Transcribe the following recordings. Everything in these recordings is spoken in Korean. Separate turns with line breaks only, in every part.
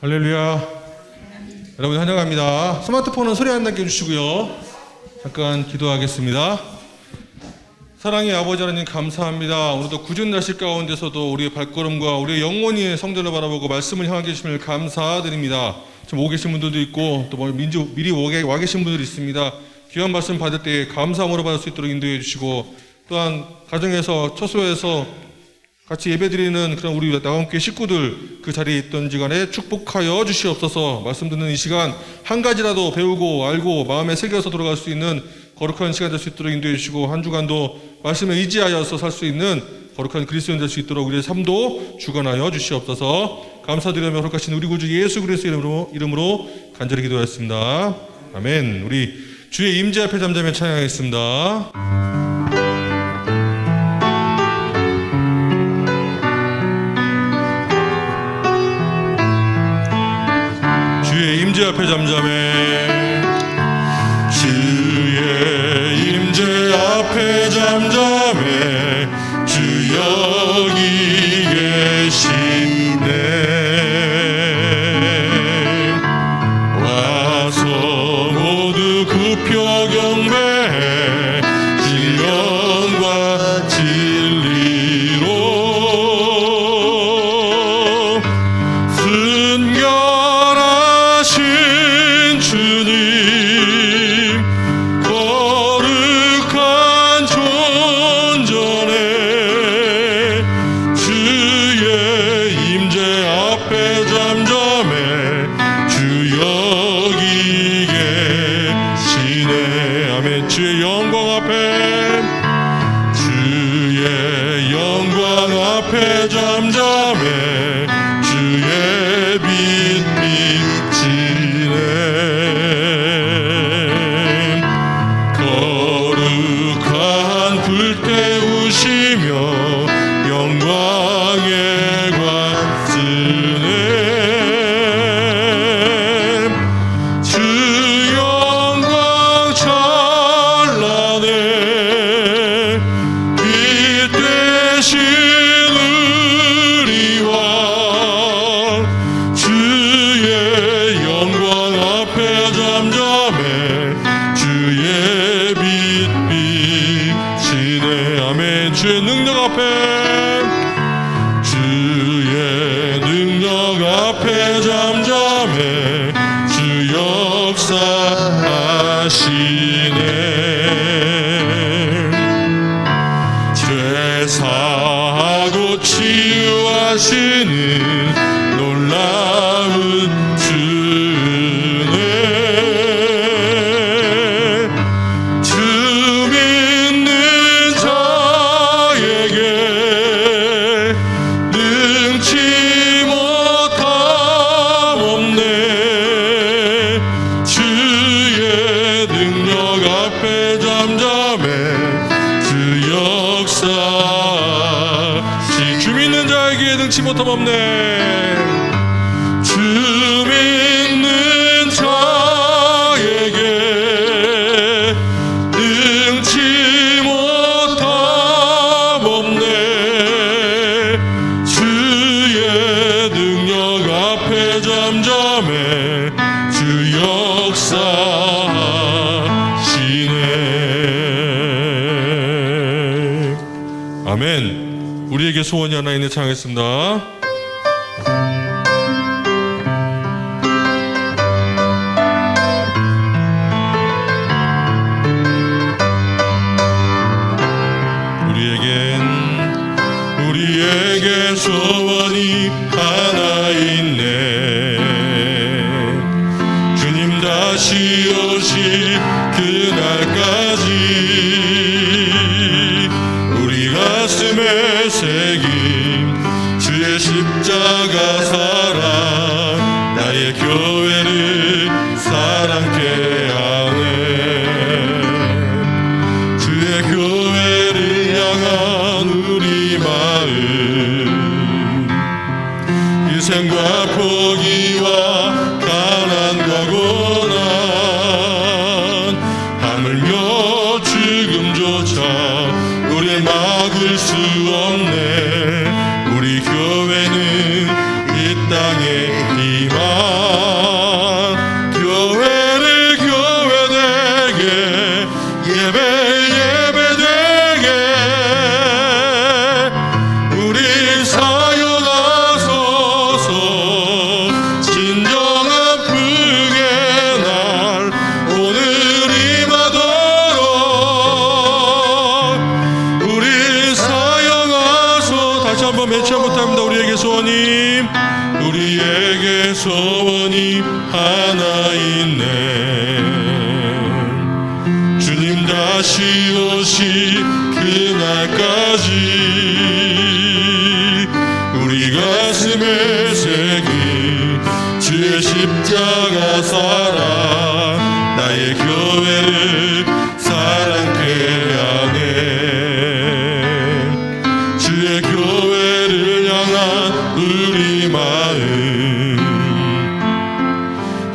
할렐루야. 여러분 환영합니다. 스마트폰은 소리 안 나게 해주시고요. 잠깐 기도하겠습니다. 사랑의 아버지 하나님 감사합니다. 오늘도 굳은 날씨 가운데서도 우리의 발걸음과 우리의 영혼이 성전을 바라보고 말씀을 향하게 해주심을 감사드립니다. 지금 오고 계신 분들도 있고 또 미리 와 계신 분들이 있습니다. 귀한 말씀 받을 때 감사함으로 받을 수 있도록 인도해 주시고, 또한 가정에서 처소에서 같이 예배드리는 그런 우리 나와 함께 식구들 그 자리에 있던지 간에 축복하여 주시옵소서. 말씀 듣는 이 시간 한 가지라도 배우고 알고 마음에 새겨서 돌아갈 수 있는 거룩한 시간 될 수 있도록 인도해 주시고, 한 주간도 말씀에 의지하여서 살 수 있는 거룩한 그리스도인 될 수 있도록 우리의 삶도 주관하여 주시옵소서. 감사드리며 거룩하신 우리 구주 예수 그리스도의 이름으로 간절히 기도하였습니다. 아멘. 우리 주의 임재 앞에 잠잠해 찬양하겠습니다. 주의 임재 앞에 잠잠해, 주의 임재 앞에 잠잠해, 주 여기 계시네. 와서 모두 굽혀 경배해, 신령과 진리로 순결하신 주님, 거룩한 존전에 주의 임재 앞에 잠잠해, 주 여기 계시네. 아멘. 주의 영광 앞에, 주의 영광 앞에 잠잠해, 주의 빛 비치네. 거룩한 불 태우시며 영광의 관 쓰네. 주 영광 찬란해, 빛 되신 우리 왕, 주의 영광 앞에 잠잠해, 주의 빛 비치네. 아멘. 주의 능력 앞에, 주의 능력 앞에 잠잠해, 주 역사하시네. 죄사하고 치유하시는 놀라운 주네. 주 믿는 자에게 능치 못함 없네. 주의 능력 앞에 잠잠해, 주 역사시. 주 믿는 자에게 능치 못함 없네. 주 믿는 자에게 능치 못함 없네. 주의 능력 앞에 잠잠해, 주 역사하시네. 아멘. 우리에게 소원이 하나 있는 찬양했습니다. 우리에게 소원이 하나 있네. 주님 다시 오실 그날까지 우리 가슴에 새긴 주의 십자가 사랑, 나의 교회를 사랑케 하네. 주의 교회를 향한 우리 마음, 희생과 포기와 가난과 고난, 하물며 죽음조차 우릴 막을 수 없네. 우리 교회는 이 땅에 희망 교회를 교회되게 예배 예배되게 우리 사역하소서 진정한 풍의 날 오늘 임하도록 우리 사역하소 다시 한번 맺지 못합니다. 우리에게 소원이 하나 있네. 주님 다시 오실 그날까지 우리 가슴에 새긴 주의 십자가 사랑 나의 교회를 사랑케 하네. 주의 교회를 향한 우리 마음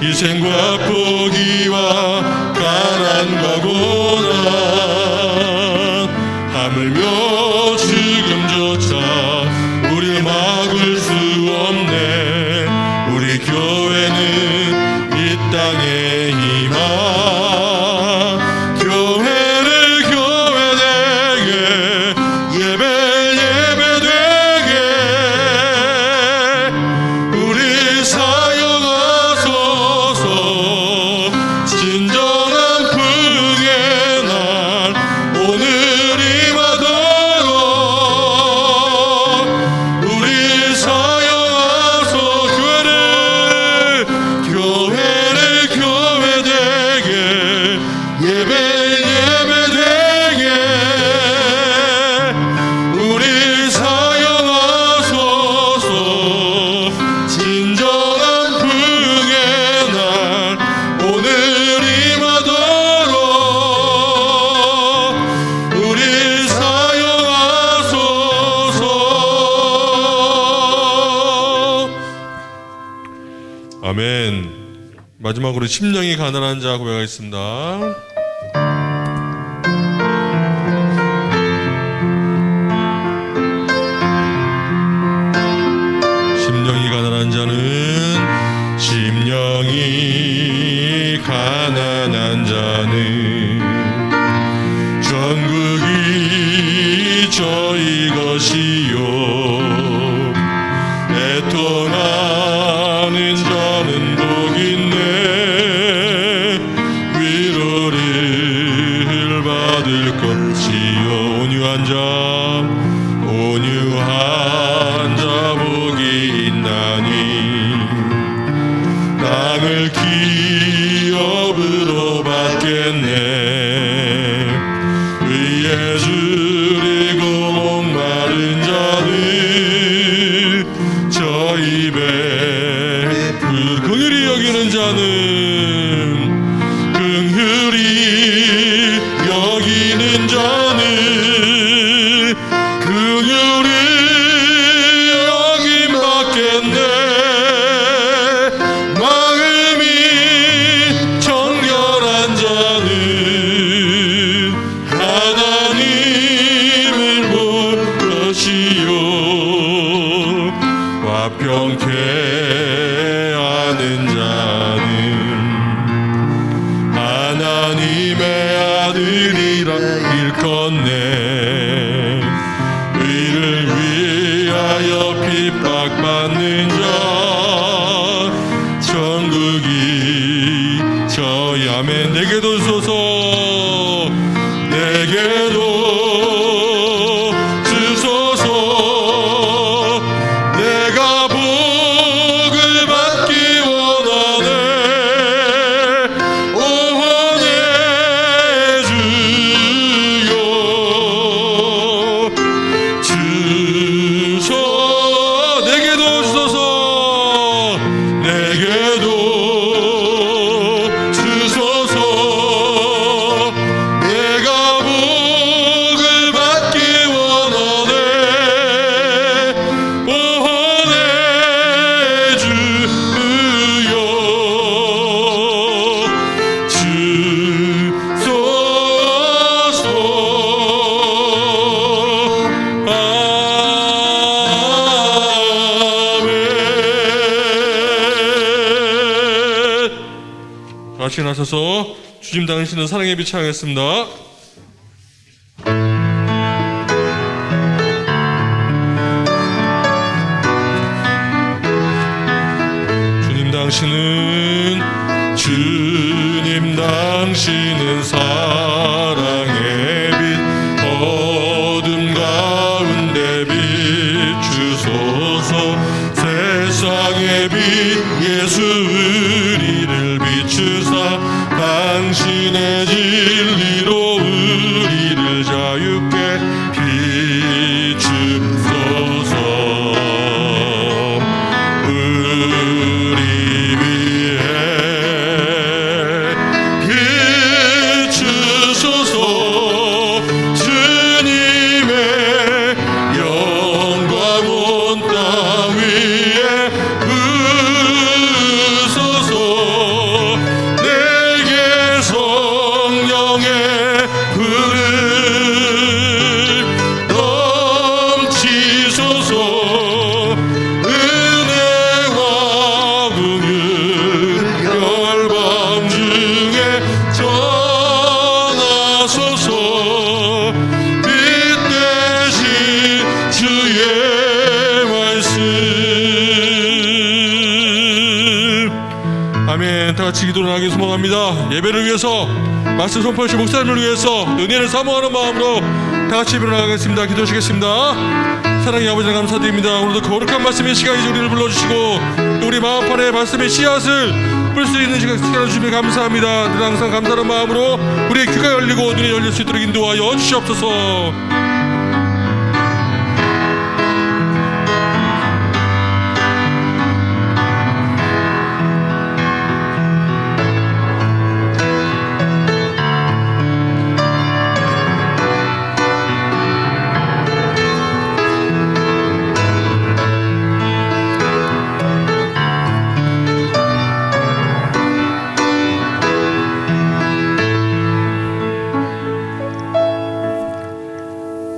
희생과 포기와 가난과 고난 하물며 죽음조차 우릴 막을 수 없네. 우리 교회는 이 땅의 희망 교회를 교회되게 예배 예배되게 우리 사역하소서 진정한 풍의 날 오늘 임하도록 우리 사역하소 교회를 교회되게 예배 예배되게 우리 사역하소서 진정한 풍의 날 오늘 임하도록 우리 사역하소서. 아멘. 마지막으로 심령이 가난한 자 고백하겠습니다. 심령이 가난한 자는 심령이 가난한 자는 전국이 저희 것이요 애통하는 자는 복있네. 위로를 받을 것이요 온유한 자 복이 있나니 땅을 기업으로 받겠네. 위에 줄이고 목마른 자는 저 입에 긍휼히 여기는 자는 긍휼히 여기는 자는 긍휼히 여김 받겠네. 마음이 정결한 자는 하나님을 볼 것이요 화평케 하는 자는 같이 나서서 주님 당신은 사랑의 빛 찬양하겠습니다. 주님 당신은 사랑의 빛 어둠 가운데 비추소서 세상의 빛 예수 우리를 비추사 당신의 진리로 우리를 자유케 비추소서 다 같이 기도를 하기 소망합니다. 예배를 위해서 말씀 선포하신 목사님을 위해서 은혜를 사모하는 마음으로 다 같이 예배를 나가겠습니다. 기도하시겠습니다. 사랑의 아버지 감사드립니다. 오늘도 거룩한 말씀의 시간이 우리를 불러주시고 또 우리 마음판에 말씀의 씨앗을 풀 수 있는 시간을 주시며 감사합니다. 늘 항상 감사하는 마음으로 우리의 귀가 열리고 눈이 열릴 수 있도록 인도하여 주시옵소서.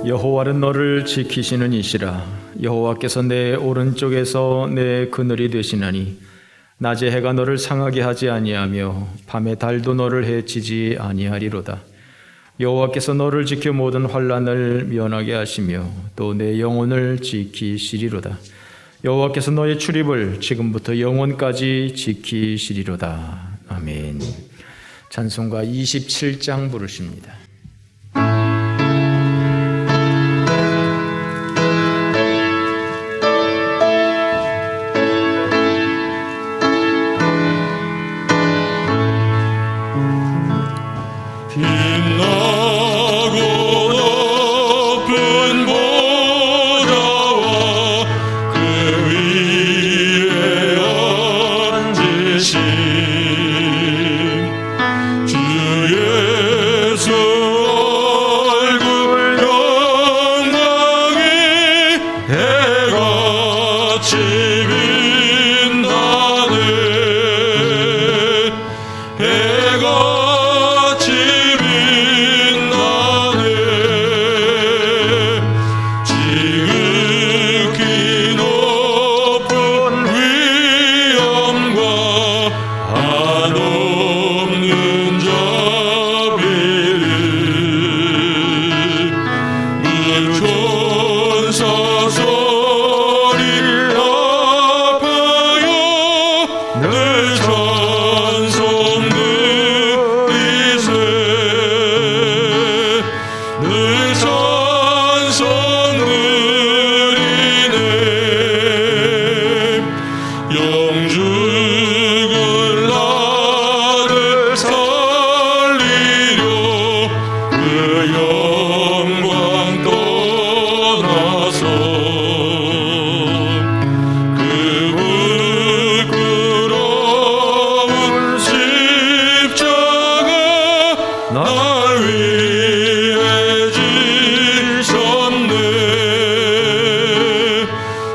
여호와는 너를 지키시는 이시라. 여호와께서 내 오른쪽에서 내 그늘이 되시나니 낮에 해가 너를 상하게 하지 아니하며 밤에 달도 너를 해치지 아니하리로다. 여호와께서 너를 지켜 모든 환난을 면하게 하시며 또 내 영혼을 지키시리로다. 여호와께서 너의 출입을 지금부터 영원까지 지키시리로다. 아멘. 찬송가 27장 부르십니다.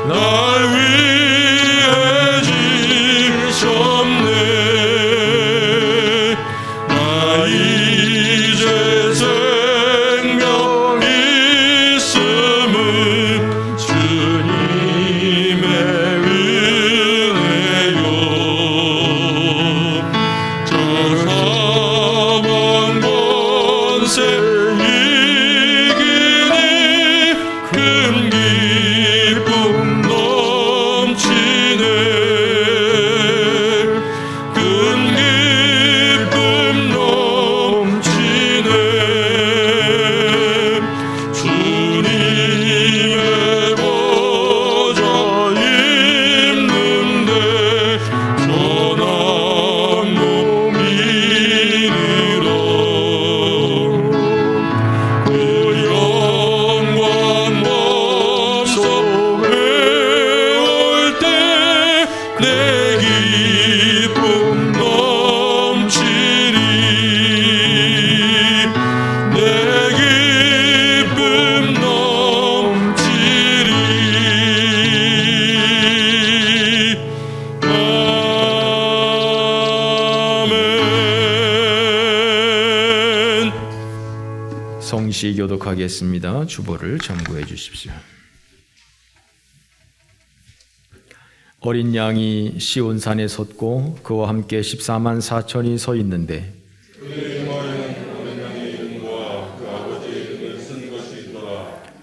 날 위해 기쁨 넘치리 내 기쁨 넘치리 아멘.
성시 교독하겠습니다. 주보를 참고해 주십시오. 어린 양이 시온산에 섰고 그와 함께 14만 4천이 서 있는데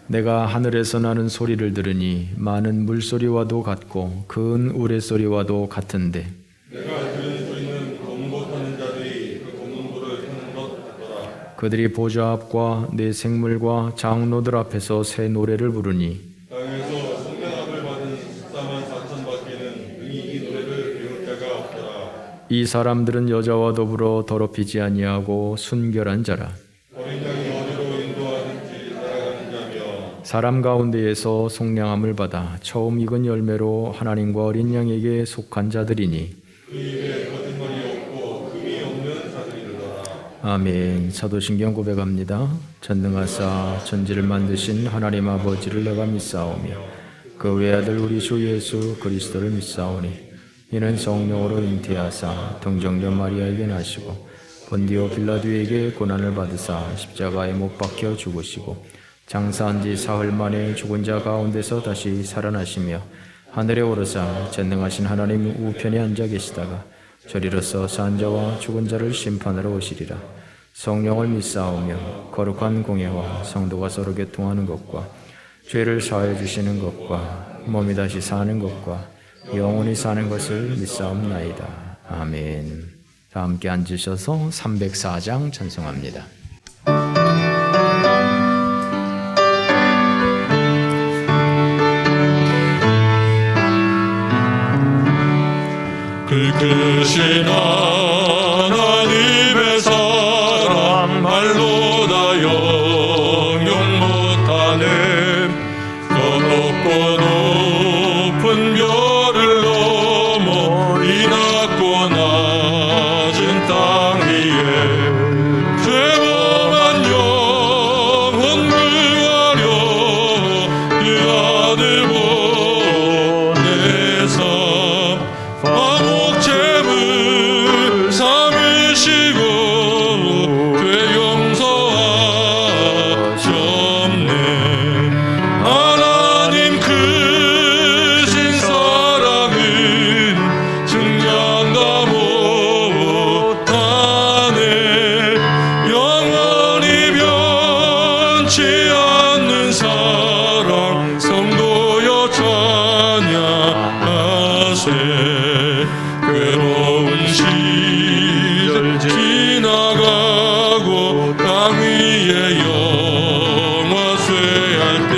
내가 하늘에서 나는 소리를 들으니 많은 물소리와도 같고 큰 우레소리와도 같은데 내가 들은 소리는 검거하는 자들이 그 검문고를 타는 것 같더라. 그들이 보좌 앞과 내 생물과 장로들 앞에서 새 노래를 부르니 땅에서 성령함을 받은 14만 4천 밖에는 능히 이 노래를 배울 자가 없더라. 이 사람들은 여자와 더불어 더럽히지 아니하고 순결한 자라. 어린 양이 어디로 인도하는지 따라가는 자며 사람 가운데에서 속량함을 받아 처음 익은 열매로 하나님과 어린 양에게 속한 자들이니 그 입에 거짓말이 없고 금이 없는 자들이더라. 아멘. 사도신경 고백합니다. 전능하사 천지를 만드신 하나님 아버지를 내가 믿사오며 그 외아들 우리 주 예수 그리스도를 믿사오니 이는 성령으로 잉태하사 동정녀 마리아에게 나시고 본디오 빌라도에게 고난을 받으사 십자가에 못 박혀 죽으시고 장사한 지 사흘 만에 죽은 자 가운데서 다시 살아나시며 하늘에 오르사 전능하신 하나님 우편에 앉아 계시다가 저리로서 산 자와 죽은 자를 심판하러 오시리라. 성령을 믿사오며 거룩한 공예와 성도가 서로 교통하는 것과 죄를 사하여 주시는 것과 몸이 다시 사는 것과 영원히 사는 것을 믿사옵나이다. 아멘. 다 함께 앉으셔서 304장 찬송합니다.
그 크신 하나님의 사랑 말로 다 영영 못하네. 더 높고 높은 별을 넘어 이 낮고 낮은 땅 위에 죄범한 영혼 구하려 그 아들 보내사 제물 삼으시고 죄 용서하셨네. 하나님 크신 사랑은 증량다 못하네. 영원히 변치 않는 사랑 성도여 찬양하세. 괴로운 시절 지나가고 땅 위에 영화 쇠할 때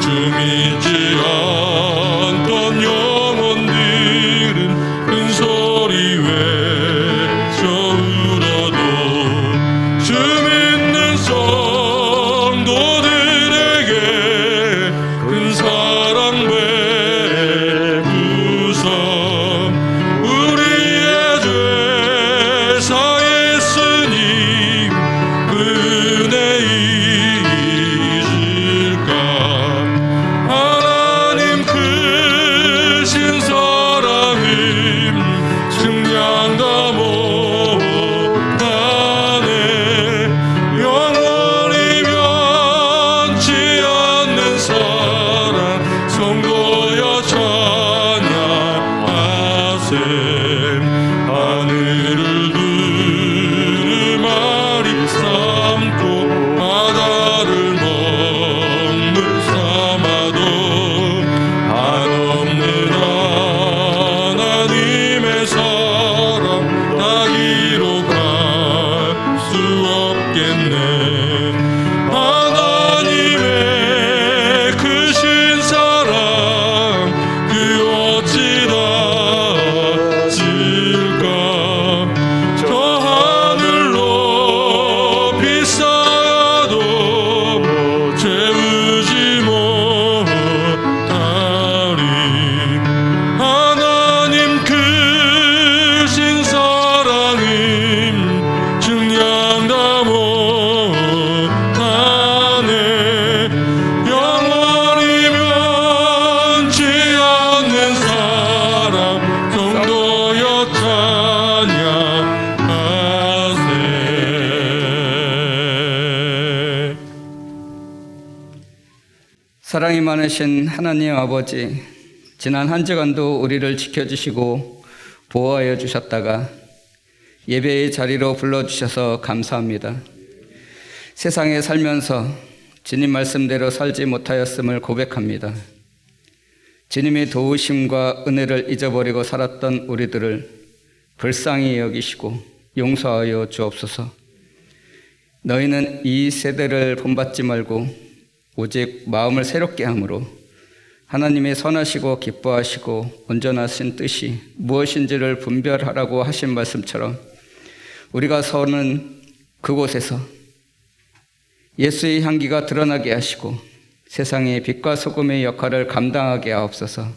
주 믿지 않던 영혼들은 큰 소리 외쳐 울어도 주 믿는 성도들에게 큰 사랑 베푸사 우리의 죄 사했으니 그 은혜 잊을까. 하나님 크신 사랑은 증량다 못하네. 영원히 변치 않는 사랑 성도여 찬양하세. 하늘을 두루마리 삼고 바다를 먹물 삼아도 한없는 하나님의 사랑 다 기록할 수 없겠네. 하나님의 크신 사랑 그 어찌 다
사랑이 많으신 하나님 아버지, 지난 한 주간도 우리를 지켜주시고 보호하여 주셨다가 예배의 자리로 불러주셔서 감사합니다. 세상에 살면서 주님 말씀대로 살지 못하였음을 고백합니다. 주님의 도우심과 은혜를 잊어버리고 살았던 우리들을 불쌍히 여기시고 용서하여 주옵소서. 너희는 이 세대를 본받지 말고 오직 마음을 새롭게 함으로 하나님의 선하시고 기뻐하시고 온전하신 뜻이 무엇인지를 분별하라고 하신 말씀처럼 우리가 서는 그곳에서 예수의 향기가 드러나게 하시고 세상의 빛과 소금의 역할을 감당하게 하옵소서.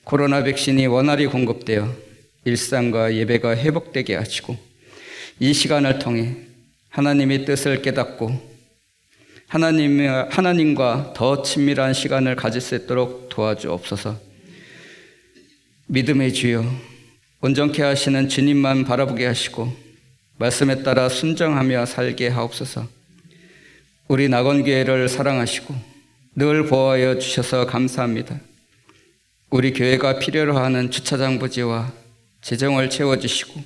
코로나 백신이 원활히 공급되어 일상과 예배가 회복되게 하시고 이 시간을 통해 하나님의 뜻을 깨닫고 하나님과 더 친밀한 시간을 가질 수 있도록 도와주옵소서. 믿음의 주여, 온전케 하시는 주님만 바라보게 하시고 말씀에 따라 순종하며 살게 하옵소서. 우리 낙원교회를 사랑하시고 늘 보호하여 주셔서 감사합니다. 우리 교회가 필요로 하는 주차장 부지와 재정을 채워주시고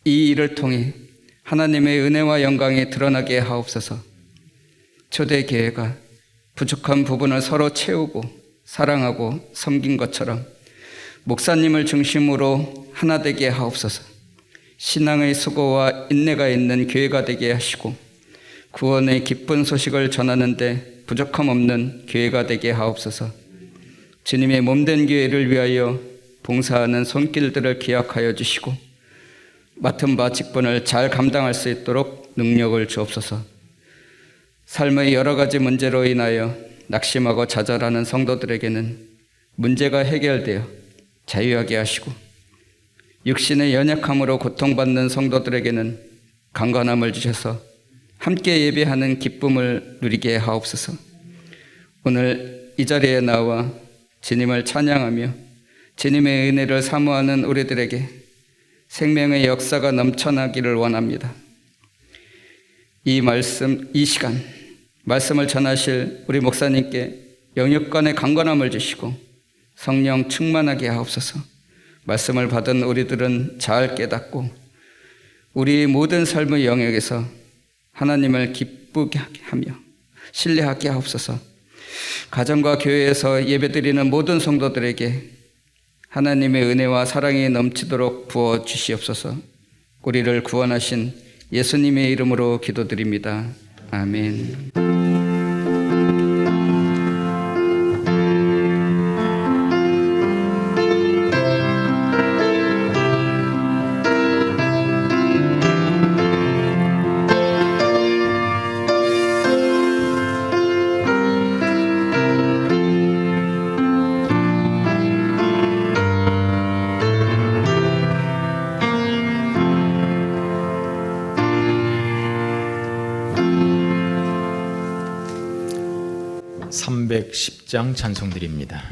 이 일을 통해 하나님의 은혜와 영광이 드러나게 하옵소서. 초대교회가 부족한 부분을 서로 채우고 사랑하고 섬긴 것처럼 목사님을 중심으로 하나 되게 하옵소서. 신앙의 수고와 인내가 있는 교회가 되게 하시고 구원의 기쁜 소식을 전하는데 부족함 없는 교회가 되게 하옵소서. 주님의 몸된 교회를 위하여 봉사하는 손길들을 기억하여 주시고 맡은 바 직분을 잘 감당할 수 있도록 능력을 주옵소서. 삶의 여러 가지 문제로 인하여 낙심하고 좌절하는 성도들에게는 문제가 해결되어 자유하게 하시고 육신의 연약함으로 고통받는 성도들에게는 강건함을 주셔서 함께 예배하는 기쁨을 누리게 하옵소서. 오늘 이 자리에 나와 주님을 찬양하며 주님의 은혜를 사모하는 우리들에게 생명의 역사가 넘쳐나기를 원합니다. 이 시간 말씀을 전하실 우리 목사님께 영육간의 강건함을 주시고 성령 충만하게 하옵소서. 말씀을 받은 우리들은 잘 깨닫고 우리 모든 삶의 영역에서 하나님을 기쁘게 하며 신뢰하게 하옵소서. 가정과 교회에서 예배드리는 모든 성도들에게 하나님의 은혜와 사랑이 넘치도록 부어 주시옵소서. 우리를 구원하신 예수님의 이름으로 기도드립니다. 아멘.
(310장) 찬송드립니다.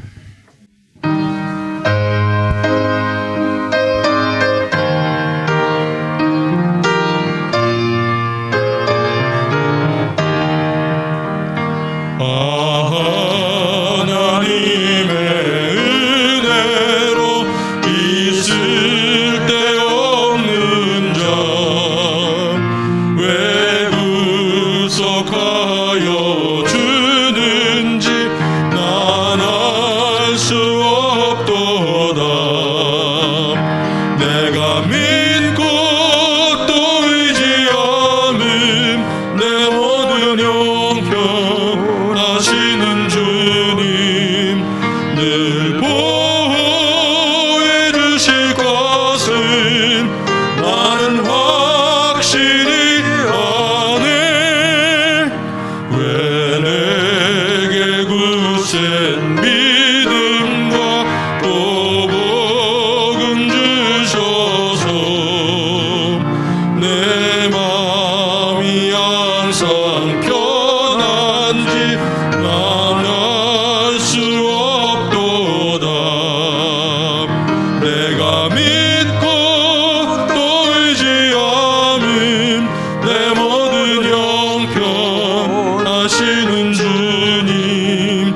하시는 주님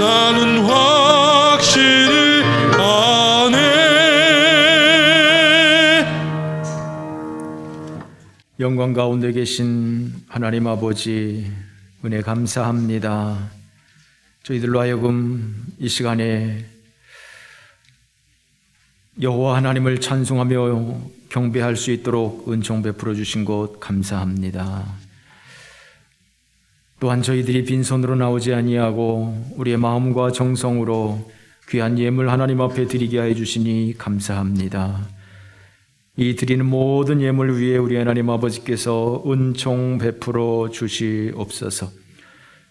나는 확실히 아네.
영광 가운데 계신 하나님 아버지, 은혜 감사합니다. 저희들로 하여금 이 시간에 여호와 하나님을 찬송하며 경배할 수 있도록 은총 베풀어 주신 것 감사합니다. 또한 저희들이 빈손으로 나오지 아니하고 우리의 마음과 정성으로 귀한 예물 하나님 앞에 드리게 하여 주시니 감사합니다. 이 드리는 모든 예물 위에 우리 하나님 아버지께서 은총 베풀어 주시옵소서.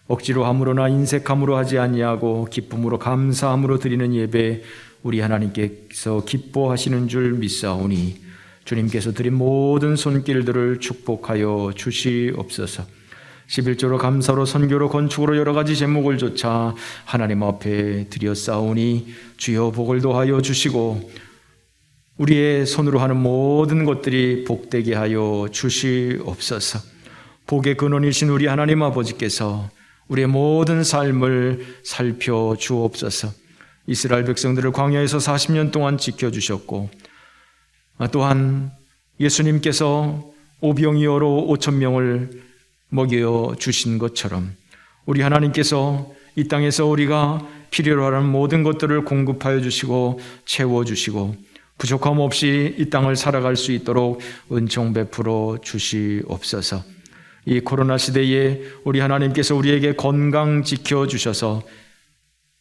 억지로 함으로나 인색함으로 하지 아니하고 기쁨으로 감사함으로 드리는 예배 우리 하나님께서 기뻐하시는 줄 믿사오니 주님께서 드린 모든 손길들을 축복하여 주시옵소서. 11조로 감사로 선교로 건축으로 여러 가지 제목을 조차 하나님 앞에 드렸사오니 주여 복을 더하여 주시고 우리의 손으로 하는 모든 것들이 복되게 하여 주시옵소서. 복의 근원이신 우리 하나님 아버지께서 우리의 모든 삶을 살펴주옵소서. 이스라엘 백성들을 광야에서 40년 동안 지켜주셨고 또한 예수님께서 오병이어로 5,000명을 먹여주신 것처럼 우리 하나님께서 이 땅에서 우리가 필요로 하는 모든 것들을 공급하여 주시고 채워주시고 부족함 없이 이 땅을 살아갈 수 있도록 은총 베풀어 주시옵소서. 이 코로나 시대에 우리 하나님께서 우리에게 건강 지켜주셔서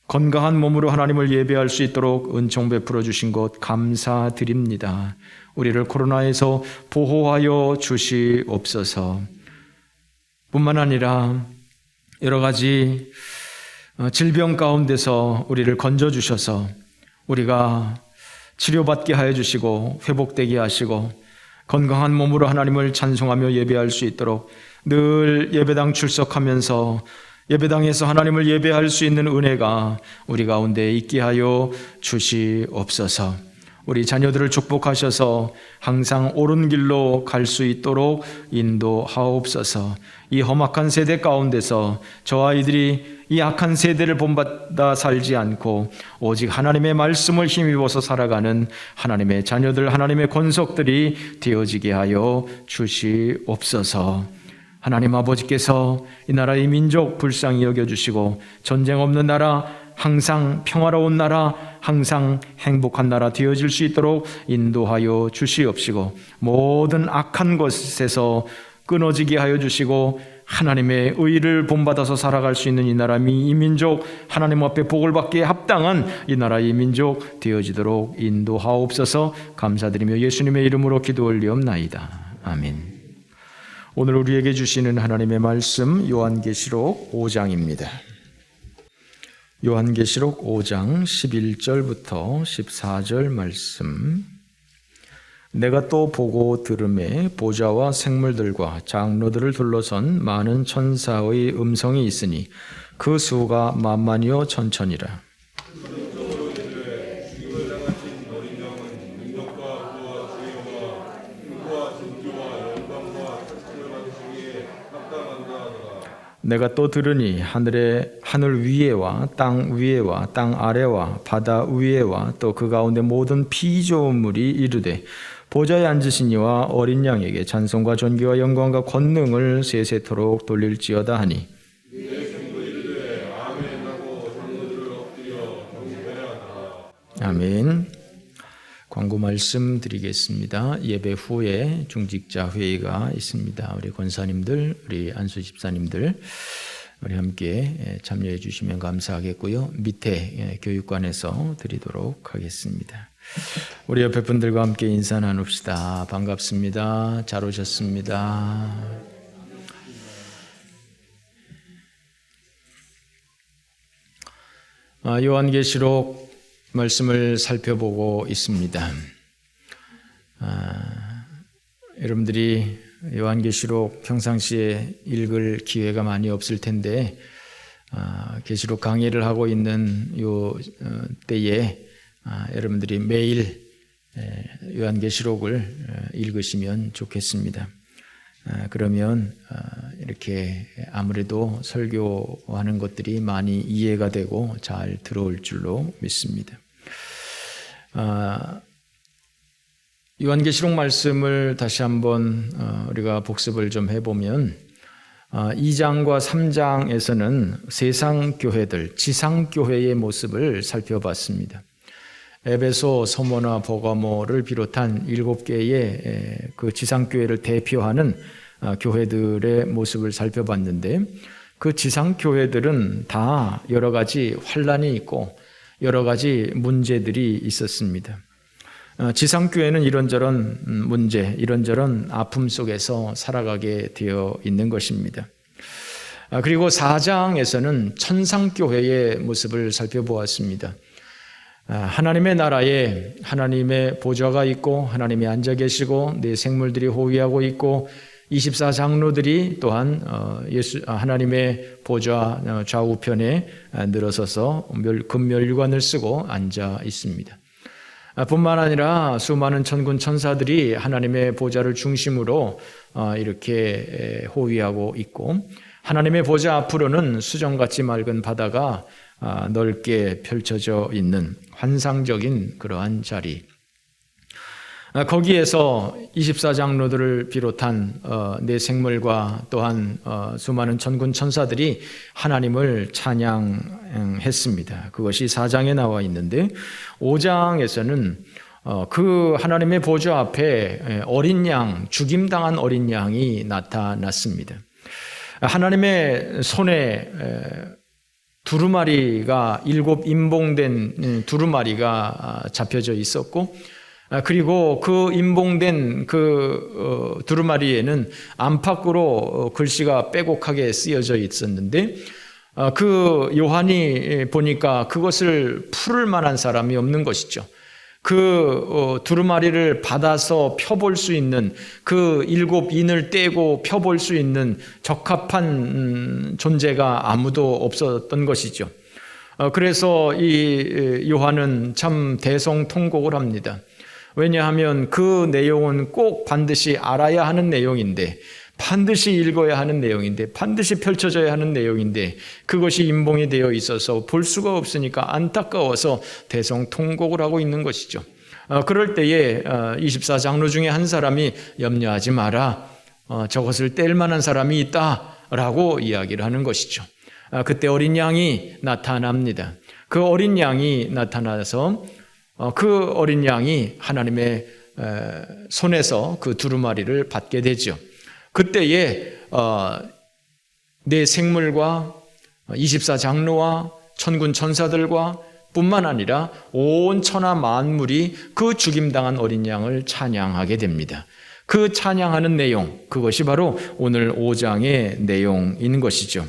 건강한 몸으로 하나님을 예배할 수 있도록 은총 베풀어 주신 것 감사드립니다. 우리를 코로나에서 보호하여 주시옵소서. 뿐만 아니라 여러 가지 질병 가운데서 우리를 건져주셔서 우리가 치료받게 하여 주시고 회복되게 하시고 건강한 몸으로 하나님을 찬송하며 예배할 수 있도록 늘 예배당 출석하면서 예배당에서 하나님을 예배할 수 있는 은혜가 우리 가운데 있게 하여 주시옵소서. 우리 자녀들을 축복하셔서 항상 옳은 길로 갈 수 있도록 인도하옵소서. 이 험악한 세대 가운데서 저 아이들이 이 악한 세대를 본받아 살지 않고 오직 하나님의 말씀을 힘입어서 살아가는 하나님의 자녀들, 하나님의 권속들이 되어지게 하여 주시옵소서. 하나님 아버지께서 이 나라의 민족 불쌍히 여겨주시고 전쟁 없는 나라, 항상 평화로운 나라, 항상 행복한 나라 되어질 수 있도록 인도하여 주시옵시고 모든 악한 것에서 끊어지게 하여 주시고 하나님의 의를 본받아서 살아갈 수 있는 이 나라, 이 민족 하나님 앞에 복을 받기에 합당한 이 나라의 민족 되어지도록 인도하옵소서. 감사드리며 예수님의 이름으로 기도 올리옵나이다. 아멘. 오늘 우리에게 주시는 하나님의 말씀 요한계시록 5장입니다. 요한계시록 5장 11절부터 14절 말씀. 내가 또 보고 들음에 보좌와 생물들과 장로들을 둘러선 많은 천사의 음성이 있으니 그 수가 만만이요 천천이라. 내가 또 들으니 하늘 위에와 땅 위에와 땅 아래와 바다 위에와 또 그 가운데 모든 피조물이 이르되 보좌에 앉으신 이와 어린 양에게 찬송과 존귀와 영광과 권능을 세세토록 돌릴지어다 하니 아멘. 광고 말씀 드리겠습니다. 예배 후에 중직자 회의가 있습니다. 우리 권사님들, 우리 안수 집사님들 우리 함께 참여해 주시면 감사하겠고요. 밑에 교육관에서 드리도록 하겠습니다. 우리 옆에 분들과 함께 인사 나눕시다. 반갑습니다. 잘 오셨습니다. 요한계시록 말씀을 살펴보고 있습니다. 여러분들이 요한계시록 평상시에 읽을 기회가 많이 없을 텐데 계시록 강의를 하고 있는 요 때에 여러분들이 매일 요한계시록을 읽으시면 좋겠습니다. 그러면 이렇게 아무래도 설교하는 것들이 많이 이해가 되고 잘 들어올 줄로 믿습니다. 요한계시록 말씀을 다시 한번 우리가 복습을 좀 해보면 2장과 3장에서는 세상 교회들, 지상 교회의 모습을 살펴봤습니다. 에베소, 서머나, 버가모를 비롯한 7개의 그 지상 교회를 대표하는 교회들의 모습을 살펴봤는데 그 지상 교회들은 다 여러 가지 환란이 있고 여러 가지 문제들이 있었습니다. 지상 교회는 이런저런 문제, 이런저런 아픔 속에서 살아가게 되어 있는 것입니다. 그리고 4장에서는 천상 교회의 모습을 살펴보았습니다. 하나님의 나라에 하나님의 보좌가 있고 하나님이 앉아 계시고 내 생물들이 호위하고 있고 24장로들이 또한 하나님의 보좌 좌우편에 늘어서서 금멸관을 쓰고 앉아 있습니다. 뿐만 아니라 수많은 천군 천사들이 하나님의 보좌를 중심으로 이렇게 호위하고 있고 하나님의 보좌 앞으로는 수정같이 맑은 바다가 넓게 펼쳐져 있는 환상적인 그러한 자리. 거기에서 24장로들을 비롯한 내 생물과 또한 수많은 천군 천사들이 하나님을 찬양했습니다. 그것이 4장에 나와 있는데 5장에서는 그 하나님의 보좌 앞에 어린 양, 죽임당한 어린 양이 나타났습니다. 하나님의 손에 두루마리가 7 임봉된 두루마리가 잡혀져 있었고 그리고 그 임봉된 그 두루마리에는 안팎으로 글씨가 빼곡하게 쓰여져 있었는데 그 요한이 보니까 그것을 풀을 만한 사람이 없는 것이죠. 그 두루마리를 받아서 펴볼 수 있는 그 7 인을 떼고 펴볼 수 있는 적합한 존재가 아무도 없었던 것이죠. 그래서 이 요한은 참 대성통곡을 합니다. 왜냐하면 그 내용은 꼭 반드시 알아야 하는 내용인데 반드시 읽어야 하는 내용인데 반드시 펼쳐져야 하는 내용인데 그것이 임봉이 되어 있어서 볼 수가 없으니까 안타까워서 대성통곡을 하고 있는 것이죠. 그럴 때에 24장로 중에 한 사람이 염려하지 마라. 저것을 뗄 만한 사람이 있다라고 이야기를 하는 것이죠. 그때 어린 양이 나타납니다. 그 어린 양이 나타나서 그 어린 양이 하나님의 손에서 그 두루마리를 받게 되죠. 그때에 내 생물과 24장로와 천군 천사들과 뿐만 아니라 온 천하 만물이 그 죽임당한 어린 양을 찬양하게 됩니다. 그 찬양하는 내용, 그것이 바로 오늘 5장의 내용인 것이죠.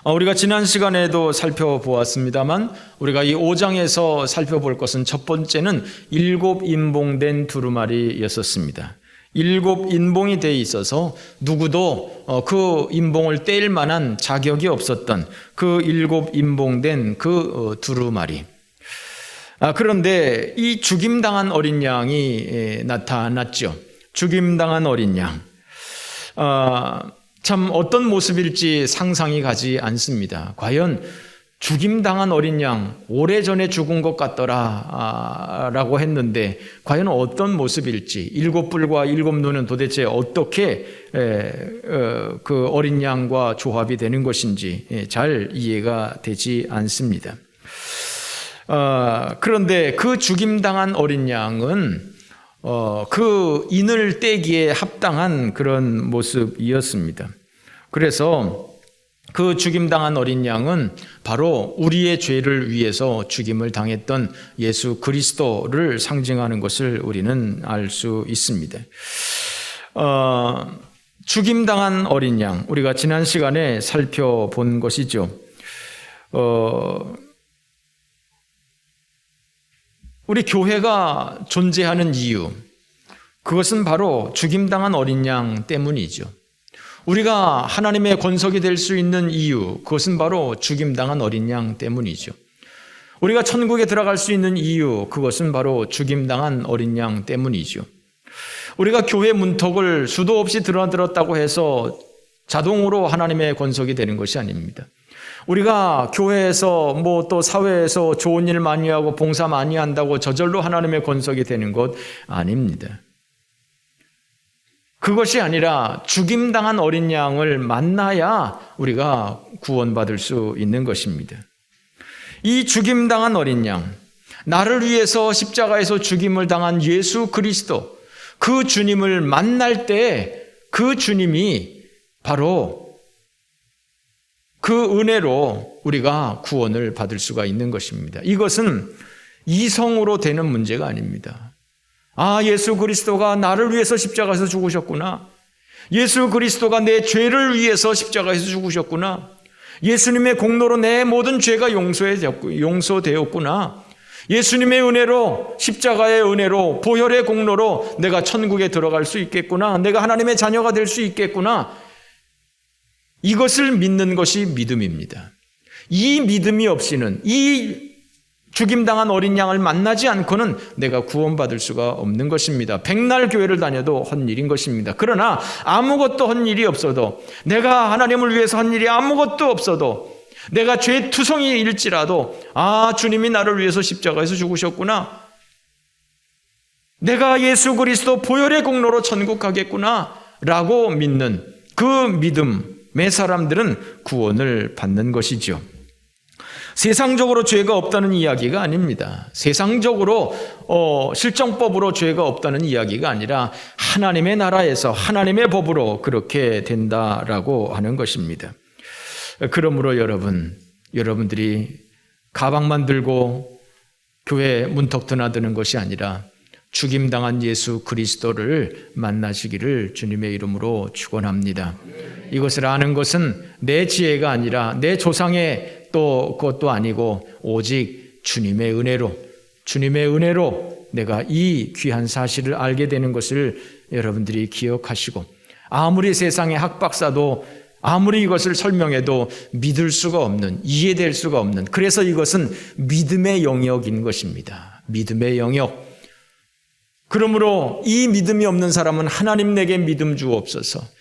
우리가 지난 시간에도 살펴보았습니다만 우리가 이 5장에서 살펴볼 것은 첫 번째는 7 임봉된 두루마리였었습니다. 7 인봉이 되어 있어서 누구도 그 인봉을 떼일 만한 자격이 없었던 그 7 인봉된 그 두루마리. 그런데 이 죽임당한 어린 양이 나타났죠. 죽임당한 어린 양. 참 어떤 모습일지 상상이 가지 않습니다. 과연 죽임당한 어린 양, 오래전에 죽은 것 같더라 라고 했는데 과연 어떤 모습일지 7뿔과 7 눈은 도대체 어떻게 그 어린 양과 조합이 되는 것인지 잘 이해가 되지 않습니다. 그런데 그 죽임당한 어린 양은 그 인을 떼기에 합당한 그런 모습이었습니다. 그래서 그 죽임당한 어린 양은 바로 우리의 죄를 위해서 죽임을 당했던 예수 그리스도를 상징하는 것을 우리는 알 수 있습니다. 죽임당한 어린 양, 우리가 지난 시간에 살펴본 것이죠. 우리 교회가 존재하는 이유, 그것은 바로 죽임당한 어린 양 때문이죠. 우리가 하나님의 권석이 될 수 있는 이유, 그것은 바로 죽임당한 어린 양 때문이죠. 우리가 천국에 들어갈 수 있는 이유, 그것은 바로 죽임당한 어린 양 때문이죠. 우리가 교회 문턱을 수도 없이 들었다고 해서 자동으로 하나님의 권속이 되는 것이 아닙니다. 우리가 교회에서 또 사회에서 좋은 일 많이 하고 봉사 많이 한다고 저절로 하나님의 권속이 되는 것 아닙니다. 그것이 아니라 죽임당한 어린 양을 만나야 우리가 구원받을 수 있는 것입니다. 이 죽임당한 어린 양, 나를 위해서 십자가에서 죽임을 당한 예수 그리스도, 그 주님을 만날 때 그 주님이 바로 그 은혜로 우리가 구원을 받을 수가 있는 것입니다. 이것은 이성으로 되는 문제가 아닙니다. 예수 그리스도가 나를 위해서 십자가에서 죽으셨구나. 예수 그리스도가 내 죄를 위해서 십자가에서 죽으셨구나. 예수님의 공로로 내 모든 죄가 용서되었구나. 예수님의 은혜로, 십자가의 은혜로, 보혈의 공로로 내가 천국에 들어갈 수 있겠구나. 내가 하나님의 자녀가 될 수 있겠구나. 이것을 믿는 것이 믿음입니다. 이 믿음이 없이는, 이 죽임당한 어린 양을 만나지 않고는 내가 구원받을 수가 없는 것입니다. 백날 교회를 다녀도 헛일인 것입니다. 그러나 아무것도 헛일이 없어도, 내가 하나님을 위해서 한 일이 아무것도 없어도, 내가 죄투성이일지라도 주님이 나를 위해서 십자가에서 죽으셨구나, 내가 예수 그리스도 보혈의 공로로 천국 가겠구나 라고 믿는 그 믿음의 사람들은 구원을 받는 것이죠. 세상적으로 죄가 없다는 이야기가 아닙니다. 세상적으로 실정법으로 죄가 없다는 이야기가 아니라 하나님의 나라에서 하나님의 법으로 그렇게 된다라고 하는 것입니다. 그러므로 여러분들이 가방만 들고 교회 문턱 드나드는 것이 아니라 죽임당한 예수 그리스도를 만나시기를 주님의 이름으로 축원합니다. 이것을 아는 것은 내 지혜가 아니라 내 조상의 그것도 아니고 오직 주님의 은혜로 내가 이 귀한 사실을 알게 되는 것을 여러분들이 기억하시고, 아무리 세상의 학박사도 아무리 이것을 설명해도 믿을 수가 없는, 이해될 수가 없는, 그래서 이것은 믿음의 영역인 것입니다. 믿음의 영역. 그러므로 이 믿음이 없는 사람은 하나님 내게 믿음 주옵소서.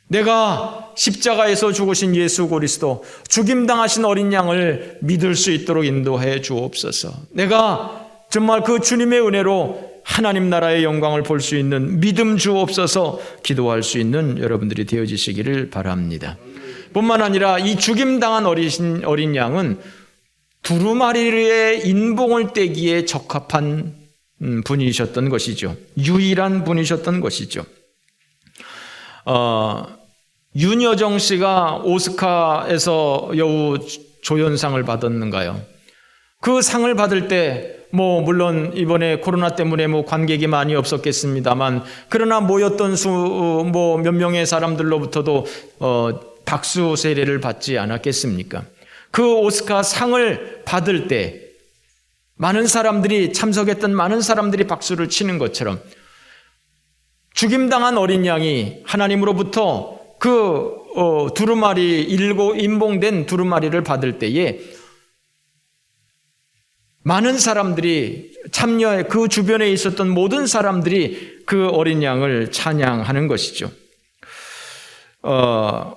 내가 십자가에서 죽으신 예수 그리스도, 죽임당하신 어린 양을 믿을 수 있도록 인도해 주옵소서. 내가 정말 그 주님의 은혜로 하나님 나라의 영광을 볼 수 있는 믿음 주옵소서 기도할 수 있는 여러분들이 되어지시기를 바랍니다. 뿐만 아니라 이 죽임당한 어린 양은 두루마리의 인봉을 떼기에 적합한 분이셨던 것이죠. 유일한 분이셨던 것이죠. 윤여정 씨가 오스카에서 여우 조연상을 받았는가요? 그 상을 받을 때 물론 이번에 코로나 때문에 관객이 많이 없었겠습니다만, 그러나 모였던 몇 명의 사람들로부터도 박수 세례를 받지 않았겠습니까? 그 오스카 상을 받을 때 참석했던 많은 사람들이 박수를 치는 것처럼, 죽임당한 어린 양이 하나님으로부터 그 두루마리 인봉된 두루마리를 받을 때에 많은 사람들이 그 주변에 있었던 모든 사람들이 그 어린 양을 찬양하는 것이죠.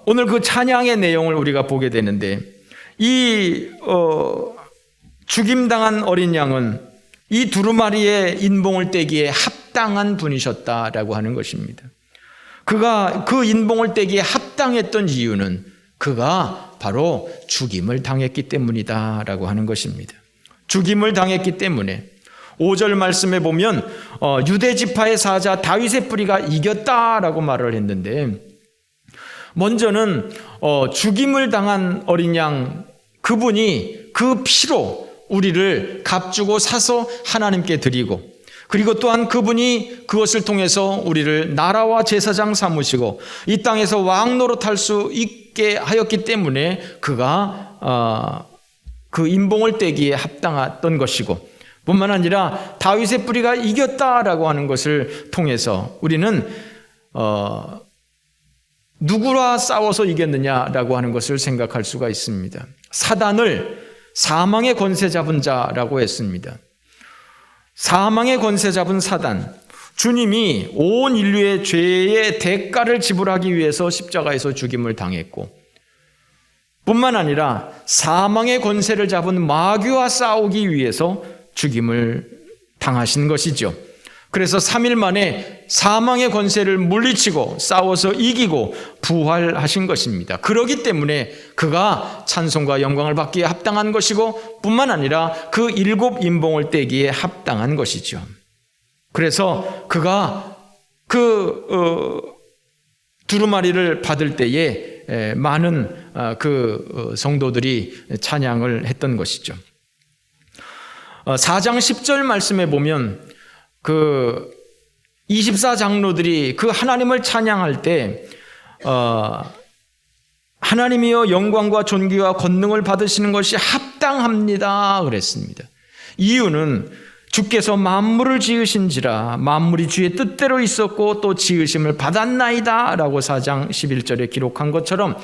오늘 그 찬양의 내용을 우리가 보게 되는데, 이 죽임당한 어린 양은 이 두루마리의 인봉을 떼기에 합당한 분이셨다라고 하는 것입니다. 그가 그 인봉을 떼기에 합당했던 이유는 그가 바로 죽임을 당했기 때문이다라고 하는 것입니다. 죽임을 당했기 때문에 5절 말씀에 보면 유대 지파의 사자 다윗의 뿌리가 이겼다라고 말을 했는데, 먼저는 죽임을 당한 어린 양, 그분이 그 피로 우리를 값주고 사서 하나님께 드리고, 그리고 또한 그분이 그것을 통해서 우리를 나라와 제사장 삼으시고 이 땅에서 왕 노릇할 수 있게 하였기 때문에 그가 그 인봉을 떼기에 합당했던 것이고, 뿐만 아니라 다윗의 뿌리가 이겼다라고 하는 것을 통해서 우리는 누구와 싸워서 이겼느냐라고 하는 것을 생각할 수가 있습니다. 사단을 사망의 권세 잡은 자라고 했습니다. 사망의 권세 잡은 사단, 주님이 온 인류의 죄의 대가를 지불하기 위해서 십자가에서 죽임을 당했고, 뿐만 아니라 사망의 권세를 잡은 마귀와 싸우기 위해서 죽임을 당하신 것이죠. 그래서 3일 만에 사망의 권세를 물리치고 싸워서 이기고 부활하신 것입니다. 그렇기 때문에 그가 찬송과 영광을 받기에 합당한 것이고, 뿐만 아니라 그 7 인봉을 떼기에 합당한 것이죠. 그래서 그가 두루마리를 받을 때에 많은 성도들이 찬양을 했던 것이죠. 4장 10절 말씀에 보면 24장로들이 그 하나님을 찬양할 때 하나님이여 영광과 존귀와 권능을 받으시는 것이 합당합니다 그랬습니다. 이유는 주께서 만물을 지으신지라 만물이 주의 뜻대로 있었고 또 지으심을 받았나이다 라고 4장 11절에 기록한 것처럼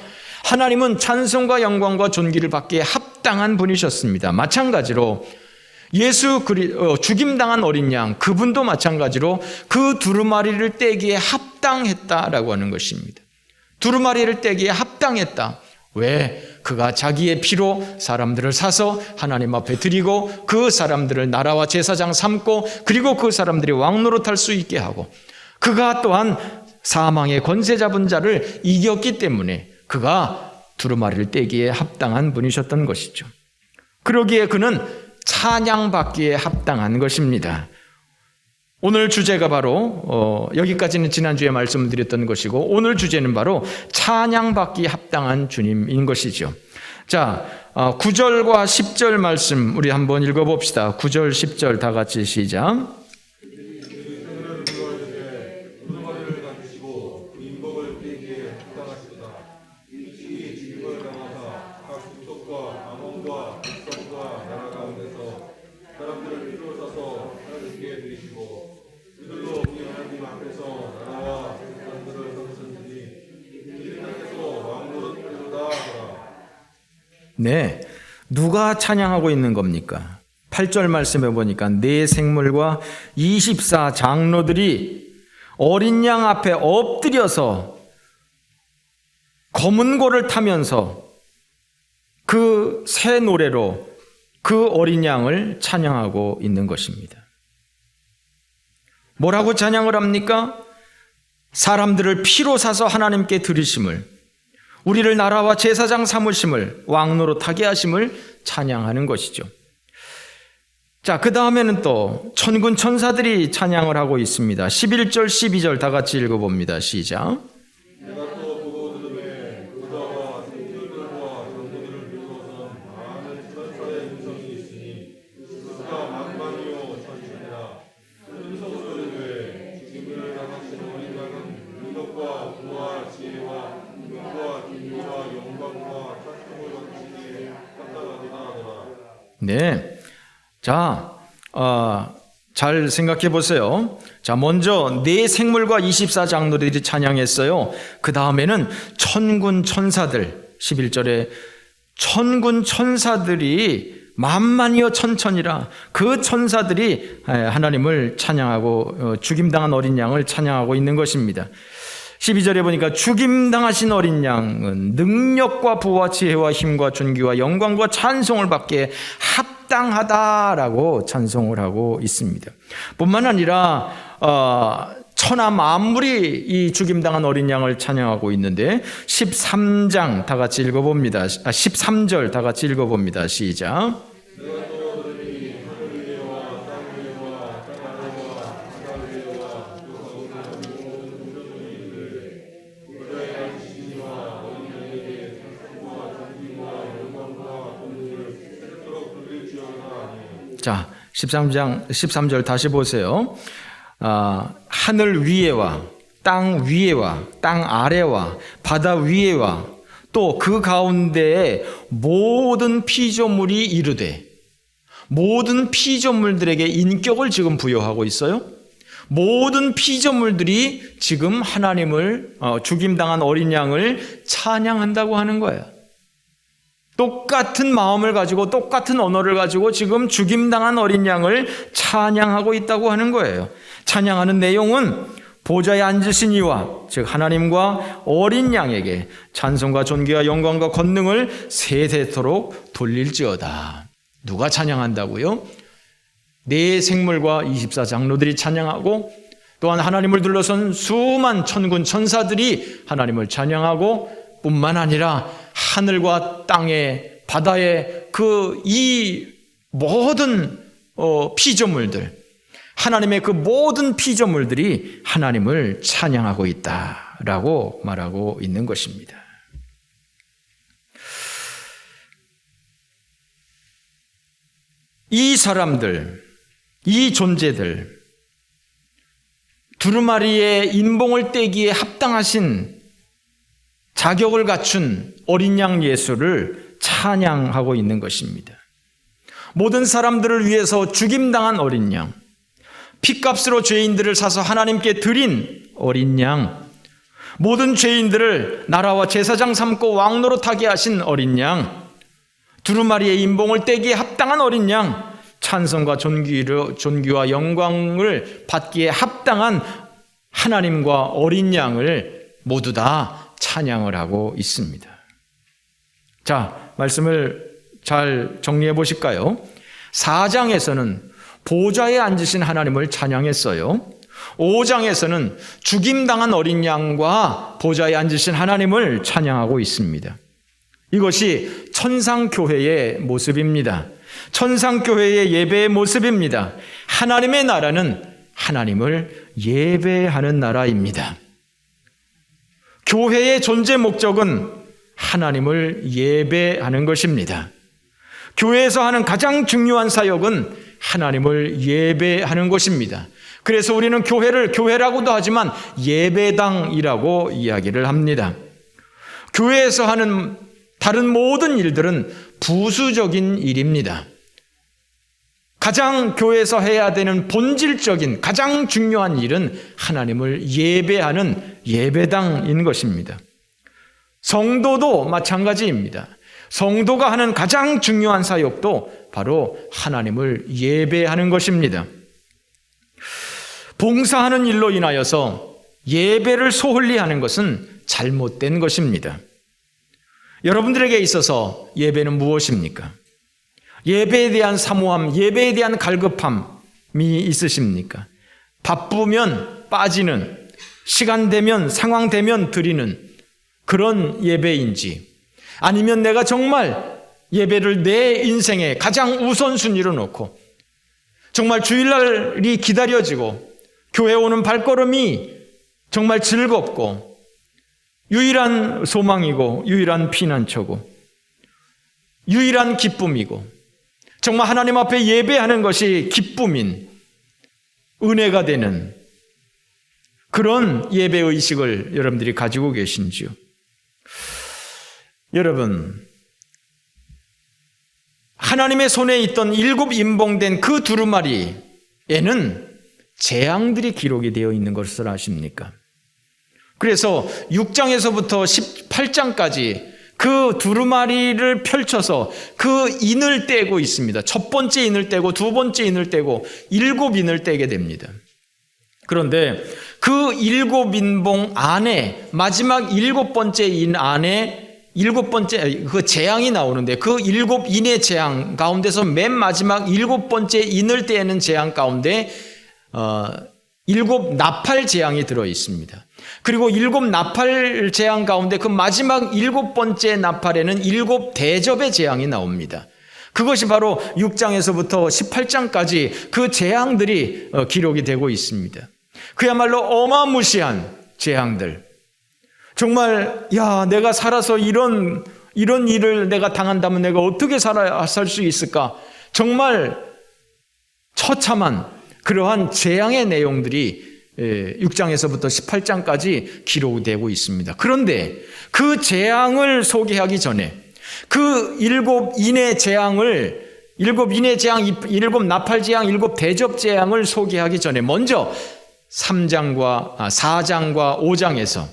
하나님은 찬송과 영광과 존귀를 받기에 합당한 분이셨습니다. 마찬가지로 죽임당한 어린 양, 그분도 마찬가지로 그 두루마리를 떼기에 합당했다라고 하는 것입니다. 두루마리를 떼기에 합당했다. 왜? 그가 자기의 피로 사람들을 사서 하나님 앞에 드리고 그 사람들을 나라와 제사장 삼고 그리고 그 사람들이 왕노릇할 수 있게 하고, 그가 또한 사망의 권세 잡은 자를 이겼기 때문에 그가 두루마리를 떼기에 합당한 분이셨던 것이죠. 그러기에 그는 찬양받기에 합당한 것입니다. 오늘 주제가 바로 여기까지는 지난주에 말씀을 드렸던 것이고, 오늘 주제는 바로 찬양받기에 합당한 주님인 것이죠. 자, 9절과 10절 말씀 우리 한번 읽어봅시다. 9절 10절 다 같이 시작. 네, 누가 찬양하고 있는 겁니까? 8절 말씀해 보니까 네 생물과 24장로들이 어린 양 앞에 엎드려서 검은 고를 타면서 그 새 노래로 그 어린 양을 찬양하고 있는 것입니다. 뭐라고 찬양을 합니까? 사람들을 피로 사서 하나님께 드리심을, 우리를 나라와 제사장 삼으심을, 왕노릇하게 하심을 찬양하는 것이죠. 자, 그 다음에는 또 천군 천사들이 찬양을 하고 있습니다. 11절 12절 다 같이 읽어봅니다. 시작.
내가 또 보고 들음에 부자와 생물들과 정부들을 비롯한 많은 천사의 음성이 있으니 그가 만만이요 천천이라. 음성으로 이르되 죽임을 당하신 어린 양은 능력과 부와 지혜와 은과 존귀와 영광과 찬송을 받으시기에 합당하도다 하더라.
네, 자, 잘 생각해 보세요. 자, 먼저 네 생물과 24장로들이 찬양했어요. 그 다음에는 천군 천사들, 11절에 천군 천사들이 만만이여 천천이라, 그 천사들이 하나님을 찬양하고 죽임당한 어린 양을 찬양하고 있는 것입니다. 12절에 보니까 죽임당하신 어린 양은 능력과 부와 지혜와 힘과 존귀와 영광과 찬송을 받기에 합당하다라고 찬송을 하고 있습니다. 뿐만 아니라 천하 만물이 이 죽임당한 어린 양을 찬양하고 있는데 13장 다 같이 읽어봅니다. 13절 다 같이 읽어봅니다. 시작. 자, 13절 다시 보세요. 하늘 위에와 땅 위에와 땅 아래와 바다 위에와 또 그 가운데에 모든 피조물이 이르되, 모든 피조물들에게 인격을 지금 부여하고 있어요. 모든 피조물들이 지금 하나님을 죽임당한 어린 양을 찬양한다고 하는 거예요. 똑같은 마음을 가지고 똑같은 언어를 가지고 지금 죽임당한 어린 양을 찬양하고 있다고 하는 거예요. 찬양하는 내용은 보좌에 앉으신 이와 즉 하나님과 어린 양에게 찬송과 존귀와 영광과 권능을 세세토록 돌릴지어다. 누가 찬양한다고요? 네 생물과 24장로들이 찬양하고 또한 하나님을 둘러선 수만 천군 천사들이 하나님을 찬양하고 뿐만 아니라 하늘과 땅에 바다에 이 모든 피조물들 하나님의 그 모든 피조물들이 하나님을 찬양하고 있다라고 말하고 있는 것입니다. 이 사람들, 이 존재들, 두루마리의 인봉을 떼기에 합당하신 자격을 갖춘 어린 양 예수를 찬양하고 있는 것입니다. 모든 사람들을 위해서 죽임당한 어린 양, 핏값으로 죄인들을 사서 하나님께 드린 어린 양, 모든 죄인들을 나라와 제사장 삼고 왕노릇하게 하신 어린 양, 두루마리의 인봉을 떼기에 합당한 어린 양, 찬송과 존귀와 영광을 받기에 합당한 하나님과 어린 양을 모두 다 찬양을 하고 있습니다. 자, 말씀을 잘 정리해 보실까요? 4장에서는 보좌에 앉으신 하나님을 찬양했어요. 5장에서는 죽임당한 어린 양과 보좌에 앉으신 하나님을 찬양하고 있습니다. 이것이 천상교회의 모습입니다. 천상교회의 예배의 모습입니다. 하나님의 나라는 하나님을 예배하는 나라입니다. 교회의 존재 목적은 하나님을 예배하는 것입니다. 교회에서 하는 가장 중요한 사역은 하나님을 예배하는 것입니다. 그래서 우리는 교회를 교회라고도 하지만 예배당이라고 이야기를 합니다. 교회에서 하는 다른 모든 일들은 부수적인 일입니다. 가장 교회에서 해야 되는 본질적인 가장 중요한 일은 하나님을 예배하는 예배당인 것입니다. 성도도 마찬가지입니다. 성도가 하는 가장 중요한 사역도 바로 하나님을 예배하는 것입니다. 봉사하는 일로 인하여서 예배를 소홀히 하는 것은 잘못된 것입니다. 여러분들에게 있어서 예배는 무엇입니까? 예배에 대한 사모함, 예배에 대한 갈급함이 있으십니까? 바쁘면 빠지는, 시간 되면, 상황 되면 드리는 그런 예배인지, 아니면 내가 정말 예배를 내 인생의 가장 우선순위로 놓고 정말 주일날이 기다려지고 교회 오는 발걸음이 정말 즐겁고 유일한 소망이고 유일한 피난처고 유일한 기쁨이고 정말 하나님 앞에 예배하는 것이 기쁨인 은혜가 되는 그런 예배의식을 여러분들이 가지고 계신지요? 여러분, 하나님의 손에 있던 7 인봉된 그 두루마리에는 재앙들이 기록이 되어 있는 것을 아십니까? 그래서 6장에서부터 18장까지 그 두루마리를 펼쳐서 그 인을 떼고 있습니다. 첫 번째 인을 떼고 두 번째 인을 떼고 7 인을 떼게 됩니다. 그런데 그 7 인봉 안에 마지막 7번째 인 안에 7번째 그 재앙이 나오는데 그 7 인의 재앙 가운데서 맨 마지막 7번째 인을 떼는 재앙 가운데 7 나팔 재앙이 들어 있습니다. 그리고 7 나팔 재앙 가운데 그 마지막 7번째 나팔에는 7 대접의 재앙이 나옵니다. 그것이 바로 6장에서부터 18장까지 그 재앙들이 기록이 되고 있습니다. 그야말로 어마무시한 재앙들. 정말 내가 살아서 이런 일을 내가 당한다면 내가 어떻게 살 수 있을까? 정말 처참한 그러한 재앙의 내용들이 6장에서부터 18장까지 기록되고 있습니다. 그런데 그 재앙을 소개하기 전에 그 7 인의 재앙을 7 인의 재앙, 7 나팔 재앙, 7 대접 재앙을 소개하기 전에 먼저 4장과 5장에서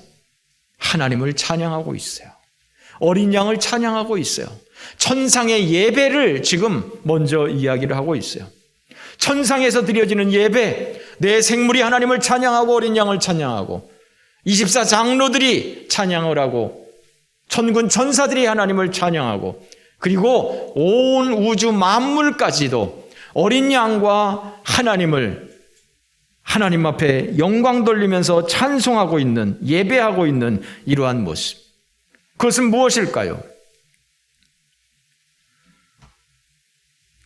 하나님을 찬양하고 있어요. 어린 양을 찬양하고 있어요. 천상의 예배를 지금 먼저 이야기를 하고 있어요. 천상에서 드려지는 예배, 내 생물이 하나님을 찬양하고 어린 양을 찬양하고 24장로들이 찬양을 하고 천군 천사들이 하나님을 찬양하고 그리고 온 우주 만물까지도 어린 양과 하나님 앞에 영광 돌리면서 찬송하고 있는, 예배하고 있는 이러한 모습. 그것은 무엇일까요?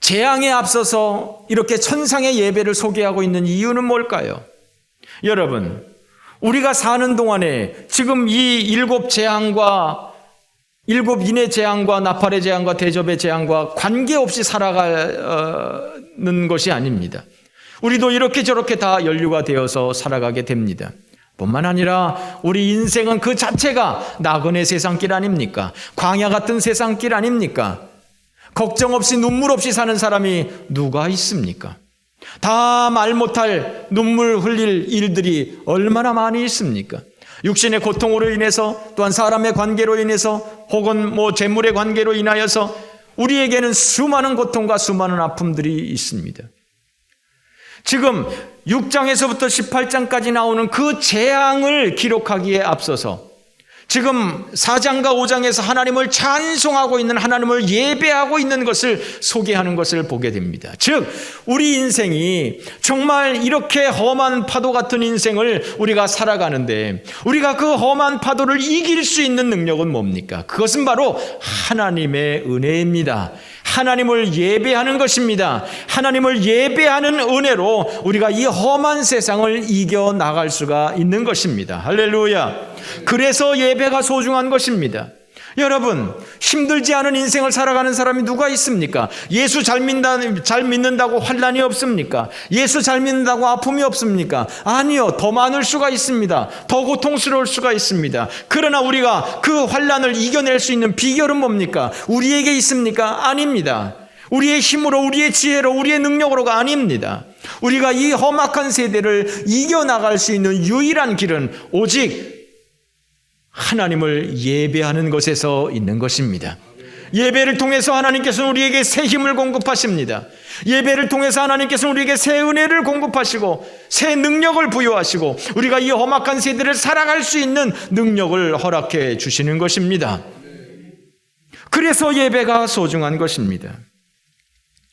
재앙에 앞서서 이렇게 천상의 예배를 소개하고 있는 이유는 뭘까요? 여러분, 우리가 사는 동안에 지금 이 일곱 인의 재앙과 나팔의 재앙과 대접의 재앙과 관계없이 살아가는 것이 아닙니다. 우리도 이렇게 저렇게 다 연류가 되어서 살아가게 됩니다. 뿐만 아니라 우리 인생은 그 자체가 나그네 세상길 아닙니까? 광야 같은 세상길 아닙니까? 걱정 없이 눈물 없이 사는 사람이 누가 있습니까? 다 말 못할 눈물 흘릴 일들이 얼마나 많이 있습니까? 육신의 고통으로 인해서 또한 사람의 관계로 인해서 혹은 재물의 관계로 인하여서 우리에게는 수많은 고통과 수많은 아픔들이 있습니다. 지금 6장에서부터 18장까지 나오는 그 재앙을 기록하기에 앞서서 지금 4장과 5장에서 하나님을 찬송하고 있는, 하나님을 예배하고 있는 것을 소개하는 것을 보게 됩니다. 즉 우리 인생이 정말 이렇게 험한 파도 같은 인생을 우리가 살아가는데 우리가 그 험한 파도를 이길 수 있는 능력은 뭡니까? 그것은 바로 하나님의 은혜입니다. 하나님을 예배하는 것입니다. 하나님을 예배하는 은혜로 우리가 이 험한 세상을 이겨나갈 수가 있는 것입니다. 할렐루야. 그래서 예배가 소중한 것입니다. 여러분, 힘들지 않은 인생을 살아가는 사람이 누가 있습니까? 예수 잘 믿는다고 환난이 없습니까? 예수 잘 믿는다고 아픔이 없습니까? 아니요, 더 많을 수가 있습니다. 더 고통스러울 수가 있습니다. 그러나 우리가 그 환난을 이겨낼 수 있는 비결은 뭡니까? 우리에게 있습니까? 아닙니다. 우리의 힘으로, 우리의 지혜로, 우리의 능력으로가 아닙니다. 우리가 이 험악한 세대를 이겨나갈 수 있는 유일한 길은 오직 하나님을 예배하는 것에서 있는 것입니다. 예배를 통해서 하나님께서는 우리에게 새 힘을 공급하십니다. 예배를 통해서 하나님께서는 우리에게 새 은혜를 공급하시고 새 능력을 부여하시고 우리가 이 험악한 세대를 살아갈 수 있는 능력을 허락해 주시는 것입니다. 그래서 예배가 소중한 것입니다.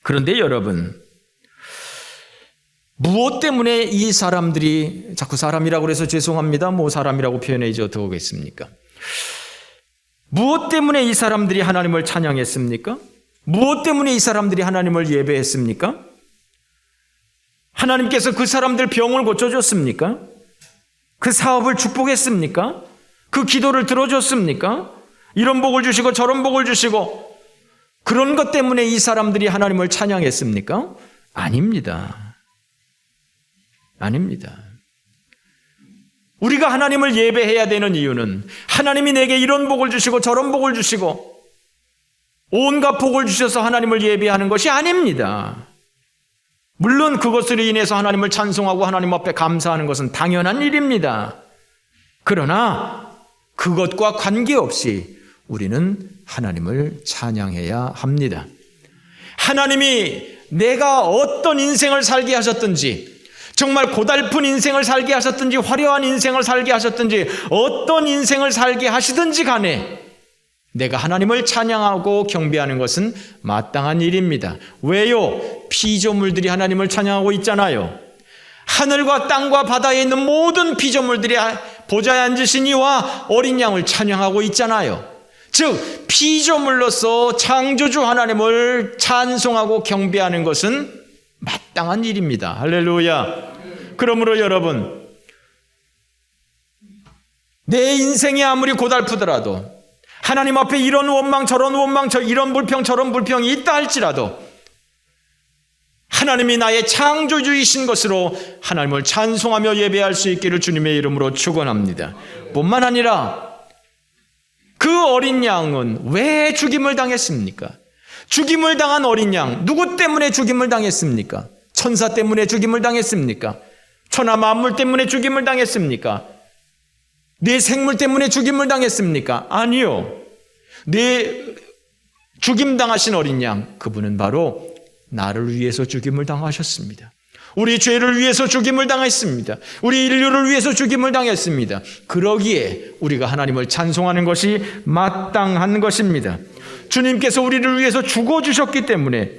그런데 여러분, 무엇 때문에 이 사람들이, 자꾸 사람이라고 해서 죄송합니다. 사람이라고 표현해야지 어떻게 하겠습니까? 무엇 때문에 이 사람들이 하나님을 찬양했습니까? 무엇 때문에 이 사람들이 하나님을 예배했습니까? 하나님께서 그 사람들 병을 고쳐줬습니까? 그 사업을 축복했습니까? 그 기도를 들어줬습니까? 이런 복을 주시고 저런 복을 주시고 그런 것 때문에 이 사람들이 하나님을 찬양했습니까? 아닙니다. 아닙니다. 우리가 하나님을 예배해야 되는 이유는 하나님이 내게 이런 복을 주시고 저런 복을 주시고 온갖 복을 주셔서 하나님을 예배하는 것이 아닙니다. 물론 그것으로 인해서 하나님을 찬송하고 하나님 앞에 감사하는 것은 당연한 일입니다. 그러나 그것과 관계없이 우리는 하나님을 찬양해야 합니다. 하나님이 내가 어떤 인생을 살게 하셨든지, 정말 고달픈 인생을 살게 하셨든지 화려한 인생을 살게 하셨든지 어떤 인생을 살게 하시든지 간에 내가 하나님을 찬양하고 경배하는 것은 마땅한 일입니다. 왜요? 피조물들이 하나님을 찬양하고 있잖아요. 하늘과 땅과 바다에 있는 모든 피조물들이 보좌에 앉으신 이와 어린 양을 찬양하고 있잖아요. 즉 피조물로서 창조주 하나님을 찬송하고 경배하는 것은 마땅한 일입니다. 할렐루야. 그러므로 여러분, 내 인생이 아무리 고달프더라도 하나님 앞에 이런 원망 저런 원망 이런 불평 저런 불평이 있다 할지라도 하나님이 나의 창조주이신 것으로 하나님을 찬송하며 예배할 수 있기를 주님의 이름으로 축원합니다. 뿐만 아니라 그 어린 양은 왜 죽임을 당했습니까? 죽임을 당한 어린 양, 누구 때문에 죽임을 당했습니까? 천사 때문에 죽임을 당했습니까? 천하 만물 때문에 죽임을 당했습니까? 내 생물 때문에 죽임을 당했습니까? 아니요. 내 죽임당하신 어린 양, 그분은 바로 나를 위해서 죽임을 당하셨습니다. 우리 죄를 위해서 죽임을 당했습니다. 우리 인류를 위해서 죽임을 당했습니다. 그러기에 우리가 하나님을 찬송하는 것이 마땅한 것입니다. 주님께서 우리를 위해서 죽어주셨기 때문에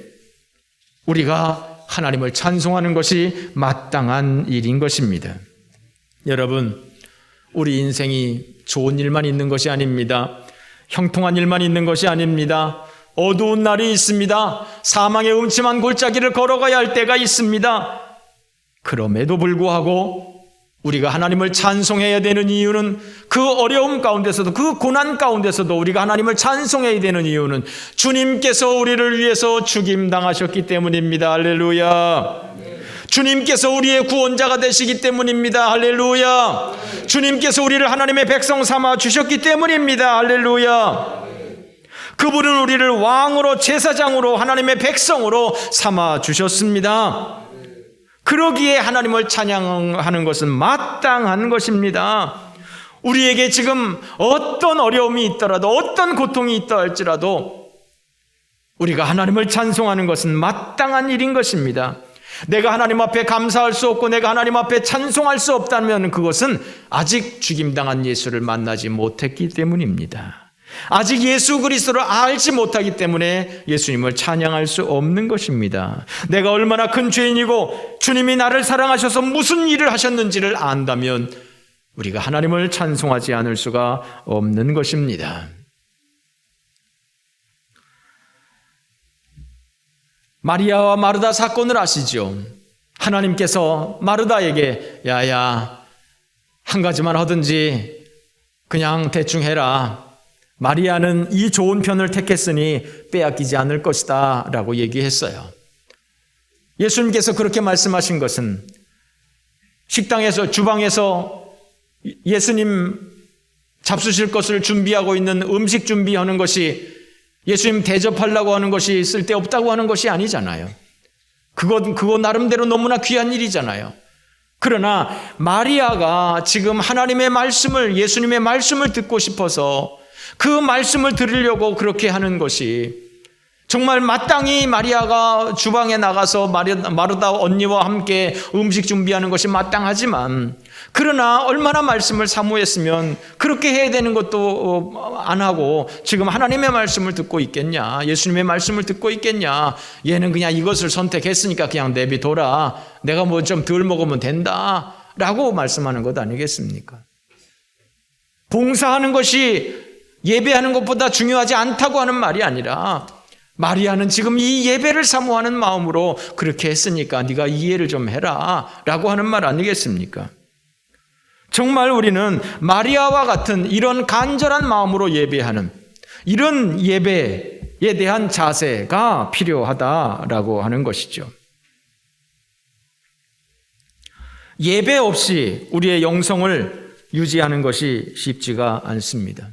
우리가 하나님을 찬송하는 것이 마땅한 일인 것입니다. 여러분, 우리 인생이 좋은 일만 있는 것이 아닙니다. 형통한 일만 있는 것이 아닙니다. 어두운 날이 있습니다. 사망의 음침한 골짜기를 걸어가야 할 때가 있습니다. 그럼에도 불구하고 우리가 하나님을 찬송해야 되는 이유는, 그 어려움 가운데서도, 그 고난 가운데서도 우리가 하나님을 찬송해야 되는 이유는 주님께서 우리를 위해서 죽임당하셨기 때문입니다. 할렐루야. 주님께서 우리의 구원자가 되시기 때문입니다. 할렐루야. 주님께서 우리를 하나님의 백성 삼아 주셨기 때문입니다. 할렐루야. 그분은 우리를 왕으로, 제사장으로, 하나님의 백성으로 삼아 주셨습니다. 그러기에 하나님을 찬양하는 것은 마땅한 것입니다. 우리에게 지금 어떤 어려움이 있더라도, 어떤 고통이 있다 할지라도 우리가 하나님을 찬송하는 것은 마땅한 일인 것입니다. 내가 하나님 앞에 감사할 수 없고 내가 하나님 앞에 찬송할 수 없다면 그것은 아직 죽임당한 예수를 만나지 못했기 때문입니다. 아직 예수 그리스도를 알지 못하기 때문에 예수님을 찬양할 수 없는 것입니다. 내가 얼마나 큰 죄인이고 주님이 나를 사랑하셔서 무슨 일을 하셨는지를 안다면 우리가 하나님을 찬송하지 않을 수가 없는 것입니다. 마리아와 마르다 사건을 아시죠? 하나님께서 마르다에게 야야, 한 가지만 하든지 그냥 대충 해라. 마리아는 이 좋은 편을 택했으니 빼앗기지 않을 것이다 라고 얘기했어요. 예수님께서 그렇게 말씀하신 것은 식당에서, 주방에서 예수님 잡수실 것을 준비하고 있는 음식 준비하는 것이, 예수님 대접하려고 하는 것이 쓸데없다고 하는 것이 아니잖아요. 그거 나름대로 너무나 귀한 일이잖아요. 그러나 마리아가 지금 하나님의 말씀을, 예수님의 말씀을 듣고 싶어서 그 말씀을 들으려고 그렇게 하는 것이, 정말 마땅히 마리아가 주방에 나가서 마르다 언니와 함께 음식 준비하는 것이 마땅하지만, 그러나 얼마나 말씀을 사모했으면 그렇게 해야 되는 것도 안 하고 지금 하나님의 말씀을 듣고 있겠냐, 예수님의 말씀을 듣고 있겠냐. 얘는 그냥 이것을 선택했으니까 그냥 내비둬라, 내가 뭐 좀 덜 먹으면 된다 라고 말씀하는 것 아니겠습니까? 봉사하는 것이 예배하는 것보다 중요하지 않다고 하는 말이 아니라, 마리아는 지금 이 예배를 사모하는 마음으로 그렇게 했으니까 네가 이해를 좀 해라 라고 하는 말 아니겠습니까? 정말 우리는 마리아와 같은 이런 간절한 마음으로 예배하는 이런 예배에 대한 자세가 필요하다라고 하는 것이죠. 예배 없이 우리의 영성을 유지하는 것이 쉽지가 않습니다.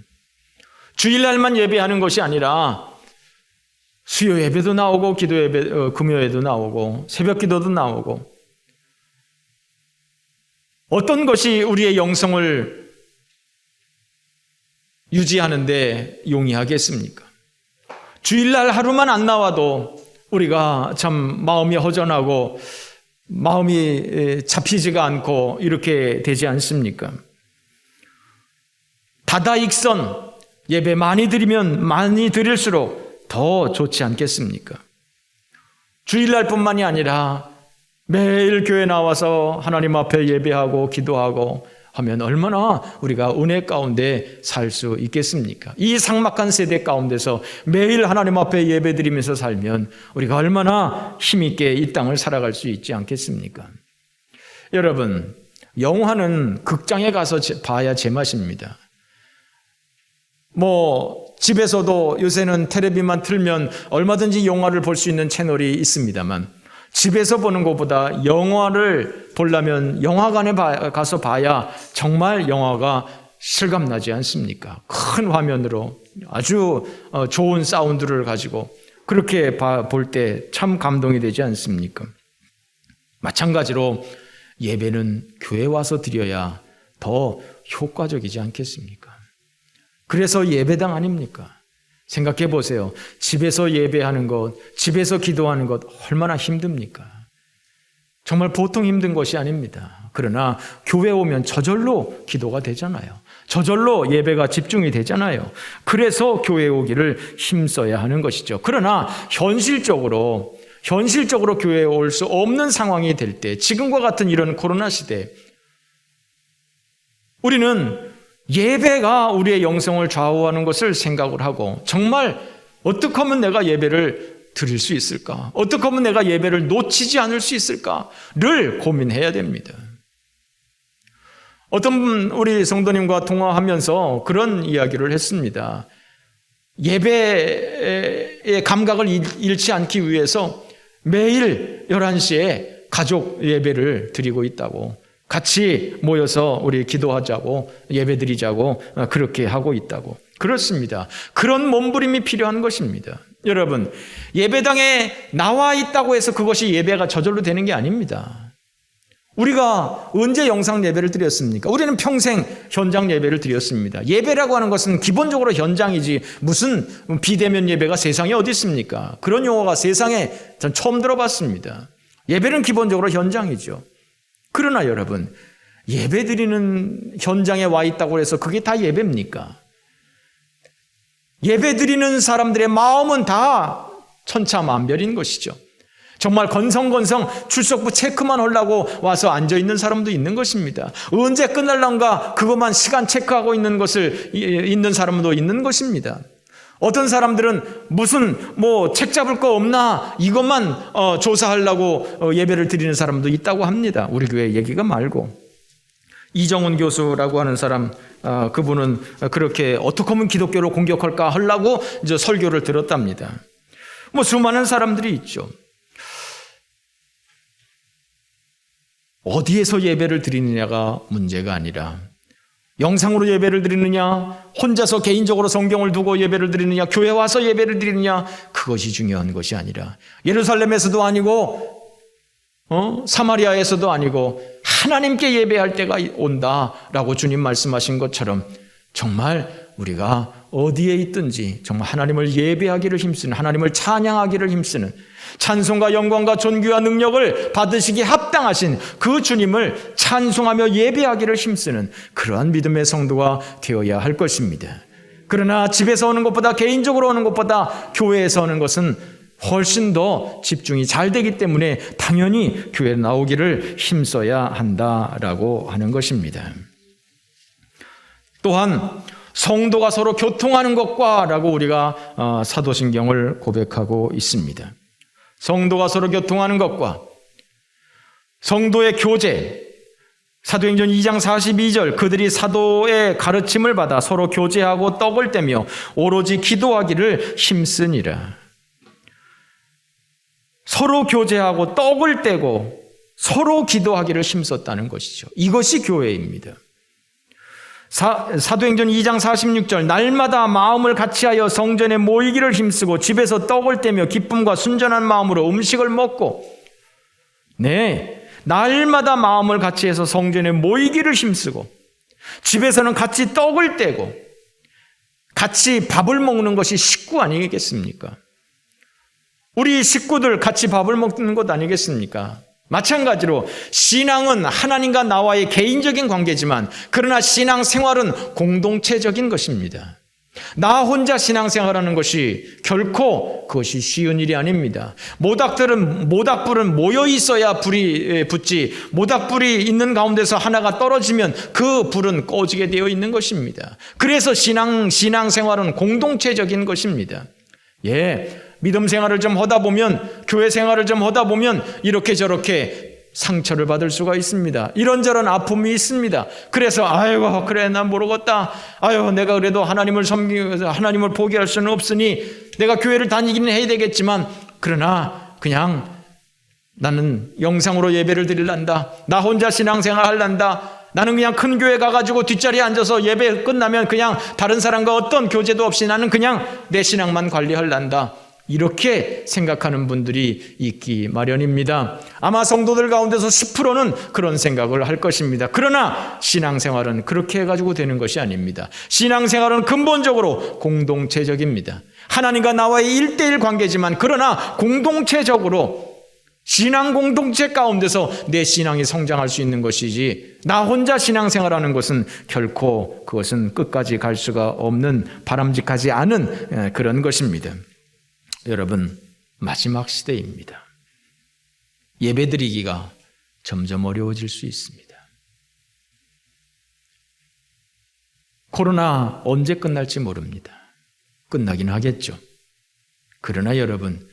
주일날만 예배하는 것이 아니라 수요 예배도 나오고 기도 예배, 금요예도 나오고 새벽 기도도 나오고, 어떤 것이 우리의 영성을 유지하는데 용이하겠습니까? 주일날 하루만 안 나와도 우리가 참 마음이 허전하고 마음이 잡히지가 않고 이렇게 되지 않습니까? 다다익선, 예배 많이 드리면 많이 드릴수록 더 좋지 않겠습니까? 주일날뿐만이 아니라 매일 교회 나와서 하나님 앞에 예배하고 기도하고 하면 얼마나 우리가 은혜 가운데 살 수 있겠습니까? 이 삭막한 세대 가운데서 매일 하나님 앞에 예배드리면서 살면 우리가 얼마나 힘있게 이 땅을 살아갈 수 있지 않겠습니까? 여러분, 영화는 극장에 가서 봐야 제맛입니다. 집에서도 요새는 텔레비만 틀면 얼마든지 영화를 볼 수 있는 채널이 있습니다만, 집에서 보는 것보다 영화를 보려면 영화관에 가서 봐야 정말 영화가 실감나지 않습니까? 큰 화면으로 아주 좋은 사운드를 가지고 그렇게 볼 때 참 감동이 되지 않습니까? 마찬가지로 예배는 교회 와서 드려야 더 효과적이지 않겠습니까? 그래서 예배당 아닙니까? 생각해 보세요. 집에서 예배하는 것, 집에서 기도하는 것 얼마나 힘듭니까? 정말 보통 힘든 것이 아닙니다. 그러나 교회 오면 저절로 기도가 되잖아요. 저절로 예배가 집중이 되잖아요. 그래서 교회 오기를 힘써야 하는 것이죠. 그러나 현실적으로 교회에 올 수 없는 상황이 될 때, 지금과 같은 이런 코로나 시대, 우리는 예배가 우리의 영성을 좌우하는 것을 생각을 하고, 정말 어떻게 하면 내가 예배를 드릴 수 있을까? 어떻게 하면 내가 예배를 놓치지 않을 수 있을까를 고민해야 됩니다. 어떤 우리 성도님과 통화하면서 그런 이야기를 했습니다. 예배의 감각을 잃지 않기 위해서 매일 11시에 가족 예배를 드리고 있다고, 같이 모여서 우리 기도하자고, 예배 드리자고 그렇게 하고 있다고. 그렇습니다. 그런 몸부림이 필요한 것입니다. 여러분, 예배당에 나와 있다고 해서 그것이 예배가 저절로 되는 게 아닙니다. 우리가 언제 영상 예배를 드렸습니까? 우리는 평생 현장 예배를 드렸습니다. 예배라고 하는 것은 기본적으로 현장이지 무슨 비대면 예배가 세상에 어디 있습니까? 그런 용어가 세상에 전 처음 들어봤습니다. 예배는 기본적으로 현장이죠. 그러나 여러분, 예배 드리는 현장에 와 있다고 해서 그게 다 예배입니까? 예배 드리는 사람들의 마음은 다 천차만별인 것이죠. 정말 건성건성 출석부 체크만 하려고 와서 앉아있는 사람도 있는 것입니다. 언제 끝날란가 그것만 시간 체크하고 있는 사람도 있는 것입니다. 어떤 사람들은 무슨 책 잡을 거 없나 이것만 조사하려고 예배를 드리는 사람도 있다고 합니다. 우리 교회 얘기가 말고. 이정훈 교수라고 하는 사람, 그분은 그렇게 어떻게 하면 기독교를 공격할까 하려고 이제 설교를 들었답니다. 수많은 사람들이 있죠. 어디에서 예배를 드리느냐가 문제가 아니라, 영상으로 예배를 드리느냐, 혼자서 개인적으로 성경을 두고 예배를 드리느냐, 교회 와서 예배를 드리느냐, 그것이 중요한 것이 아니라, 예루살렘에서도 아니고 사마리아에서도 아니고 하나님께 예배할 때가 온다라고 주님 말씀하신 것처럼, 정말 우리가 어디에 있든지 정말 하나님을 예배하기를 힘쓰는, 하나님을 찬양하기를 힘쓰는, 찬송과 영광과 존귀와 능력을 받으시기에 합당하신 그 주님을 찬송하며 예배하기를 힘쓰는 그러한 믿음의 성도가 되어야 할 것입니다. 그러나 집에서 오는 것보다, 개인적으로 오는 것보다 교회에서 오는 것은 훨씬 더 집중이 잘 되기 때문에 당연히 교회에 나오기를 힘써야 한다라고 하는 것입니다. 또한 성도가 서로 교통하는 것과 라고 우리가 사도신경을 고백하고 있습니다. 성도가 서로 교통하는 것과 성도의 교제, 사도행전 2장 42절, 그들이 사도의 가르침을 받아 서로 교제하고 떡을 떼며 오로지 기도하기를 힘쓰니라. 서로 교제하고 떡을 떼고 서로 기도하기를 힘썼다는 것이죠. 이것이 교회입니다. 사도행전 2장 46절, 날마다 마음을 같이하여 성전에 모이기를 힘쓰고 집에서 떡을 떼며 기쁨과 순전한 마음으로 음식을 먹고, 날마다 마음을 같이해서 성전에 모이기를 힘쓰고, 집에서는 같이 떡을 떼고 같이 밥을 먹는 것이 식구 아니겠습니까? 우리 식구들 같이 밥을 먹는 것 아니겠습니까? 마찬가지로 신앙은 하나님과 나와의 개인적인 관계지만, 그러나 신앙생활은 공동체적인 것입니다. 나 혼자 신앙생활하는 것이 결코 그것이 쉬운 일이 아닙니다. 모닥불은 모여 있어야 불이 붙지, 모닥불이 있는 가운데서 하나가 떨어지면 그 불은 꺼지게 되어 있는 것입니다. 그래서 신앙생활은 공동체적인 것입니다. 믿음 생활을 좀 하다 보면, 교회 생활을 좀 하다 보면 이렇게 저렇게 상처를 받을 수가 있습니다. 이런저런 아픔이 있습니다. 그래서 아이고 그래 난 모르겠다. 내가 그래도 하나님을 포기할 수는 없으니 내가 교회를 다니기는 해야 되겠지만, 그러나 그냥 나는 영상으로 예배를 드릴란다. 나 혼자 신앙생활 할란다. 나는 그냥 큰 교회 가가지고 뒷자리에 앉아서 예배 끝나면 그냥 다른 사람과 어떤 교제도 없이 나는 그냥 내 신앙만 관리할란다. 이렇게 생각하는 분들이 있기 마련입니다. 아마 성도들 가운데서 10%는 그런 생각을 할 것입니다. 그러나 신앙생활은 그렇게 해가지고 되는 것이 아닙니다. 신앙생활은 근본적으로 공동체적입니다. 하나님과 나와의 1대1 관계지만 그러나 공동체적으로 신앙 공동체 가운데서 내 신앙이 성장할 수 있는 것이지 나 혼자 신앙생활하는 것은 결코 그것은 끝까지 갈 수가 없는 바람직하지 않은 그런 것입니다. 여러분, 마지막 시대입니다. 예배드리기가 점점 어려워질 수 있습니다. 코로나 언제 끝날지 모릅니다. 끝나긴 하겠죠. 그러나 여러분,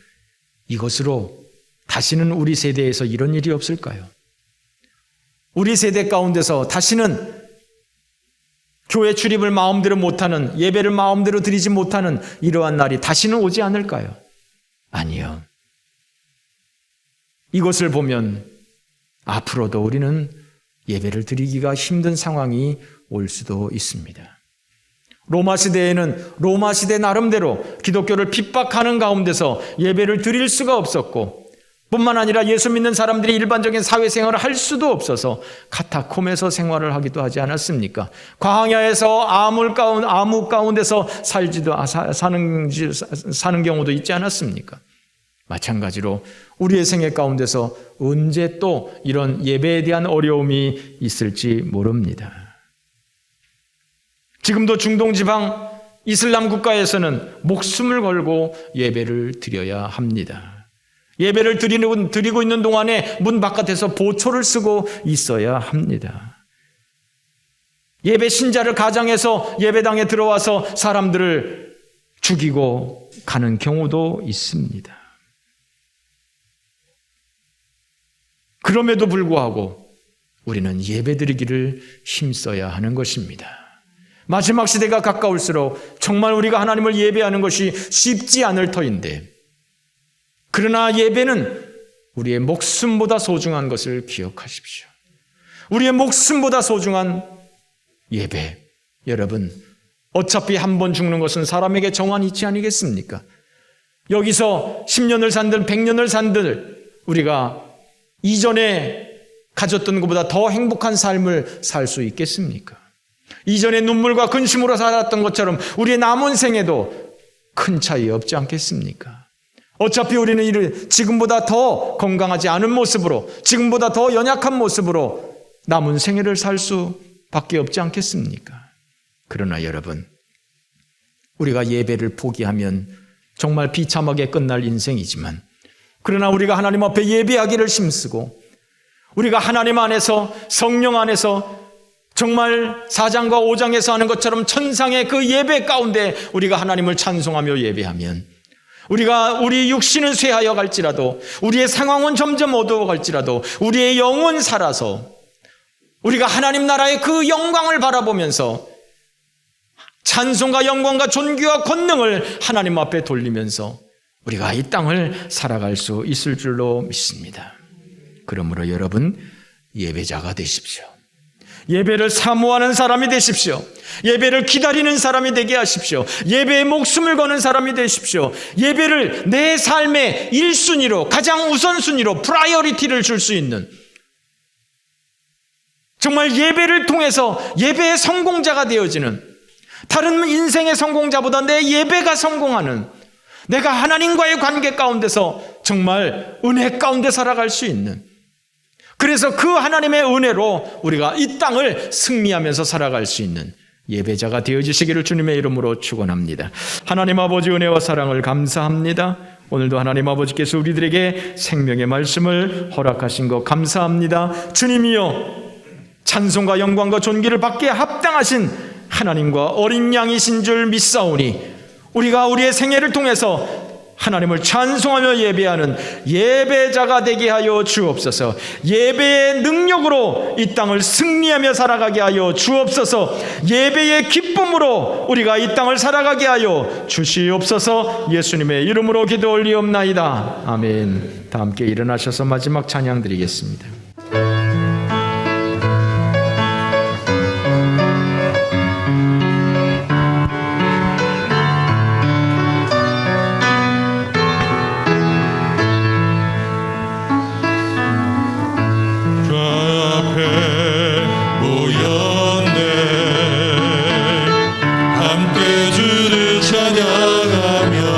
이것으로 다시는 우리 세대에서 이런 일이 없을까요? 우리 세대 가운데서 다시는 교회 출입을 마음대로 못하는, 예배를 마음대로 드리지 못하는 이러한 날이 다시는 오지 않을까요? 아니요. 이것을 보면 앞으로도 우리는 예배를 드리기가 힘든 상황이 올 수도 있습니다. 로마 시대에는 로마 시대 나름대로 기독교를 핍박하는 가운데서 예배를 드릴 수가 없었고 뿐만 아니라 예수 믿는 사람들이 일반적인 사회생활을 할 수도 없어서 카타콤에서 생활을 하기도 하지 않았습니까? 광야에서 암흑 가운데서 사는 경우도 있지 않았습니까? 마찬가지로 우리의 생애 가운데서 언제 또 이런 예배에 대한 어려움이 있을지 모릅니다. 지금도 중동 지방 이슬람 국가에서는 목숨을 걸고 예배를 드려야 합니다. 예배를 드리고 있는 동안에 문 바깥에서 보초를 쓰고 있어야 합니다. 예배 신자를 가장해서 예배당에 들어와서 사람들을 죽이고 가는 경우도 있습니다. 그럼에도 불구하고 우리는 예배드리기를 힘써야 하는 것입니다. 마지막 시대가 가까울수록 정말 우리가 하나님을 예배하는 것이 쉽지 않을 터인데 그러나 예배는 우리의 목숨보다 소중한 것을 기억하십시오. 우리의 목숨보다 소중한 예배. 여러분, 어차피 한 번 죽는 것은 사람에게 정한 이치 아니겠습니까? 여기서 10년을 산들 100년을 산들 우리가 이전에 가졌던 것보다 더 행복한 삶을 살 수 있겠습니까? 이전에 눈물과 근심으로 살았던 것처럼 우리의 남은 생에도 큰 차이 없지 않겠습니까? 어차피 우리는 지금보다 더 건강하지 않은 모습으로, 지금보다 더 연약한 모습으로 남은 생애를 살 수밖에 없지 않겠습니까? 그러나 여러분, 우리가 예배를 포기하면 정말 비참하게 끝날 인생이지만 그러나 우리가 하나님 앞에 예배하기를 힘쓰고 우리가 하나님 안에서 성령 안에서 정말 4장과 5장에서 하는 것처럼 천상의 그 예배 가운데 우리가 하나님을 찬송하며 예배하면 우리 육신은 쇠하여 갈지라도 우리의 상황은 점점 어두워 갈지라도 우리의 영은 살아서 우리가 하나님 나라의 그 영광을 바라보면서 찬송과 영광과 존귀와 권능을 하나님 앞에 돌리면서 우리가 이 땅을 살아갈 수 있을 줄로 믿습니다. 그러므로 여러분, 예배자가 되십시오. 예배를 사모하는 사람이 되십시오. 예배를 기다리는 사람이 되게 하십시오. 예배에 목숨을 거는 사람이 되십시오. 예배를 내 삶의 1순위로, 가장 우선순위로 프라이어리티를 줄 수 있는, 정말 예배를 통해서 예배의 성공자가 되어지는, 다른 인생의 성공자보다 내 예배가 성공하는, 내가 하나님과의 관계 가운데서 정말 은혜 가운데 살아갈 수 있는, 그래서 그 하나님의 은혜로 우리가 이 땅을 승리하면서 살아갈 수 있는 예배자가 되어주시기를 주님의 이름으로 축원합니다. 하나님 아버지 은혜와 사랑을 감사합니다. 오늘도 하나님 아버지께서 우리들에게 생명의 말씀을 허락하신 것 감사합니다. 주님이여, 찬송과 영광과 존귀를 받기에 합당하신 하나님과 어린 양이신 줄 믿사오니 우리가 우리의 생애를 통해서 하나님을 찬송하며 예배하는 예배자가 되게 하여 주옵소서. 예배의 능력으로 이 땅을 승리하며 살아가게 하여 주옵소서. 예배의 기쁨으로 우리가 이 땅을 살아가게 하여 주시옵소서. 예수님의 이름으로 기도 올리옵나이다. 아멘. 다 함께 일어나셔서 마지막 찬양 드리겠습니다.
함께 주를 찬양하며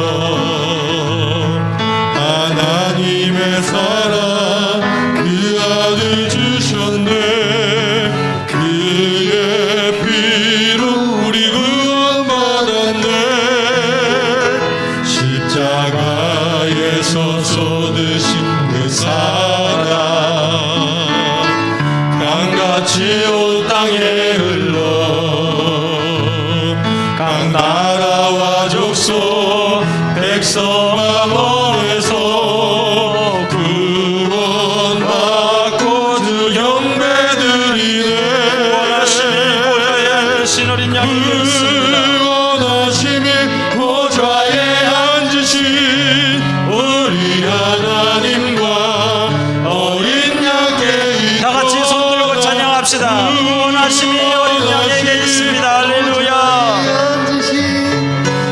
구원하심이 어린 양에게 있습니다. 할렐루야.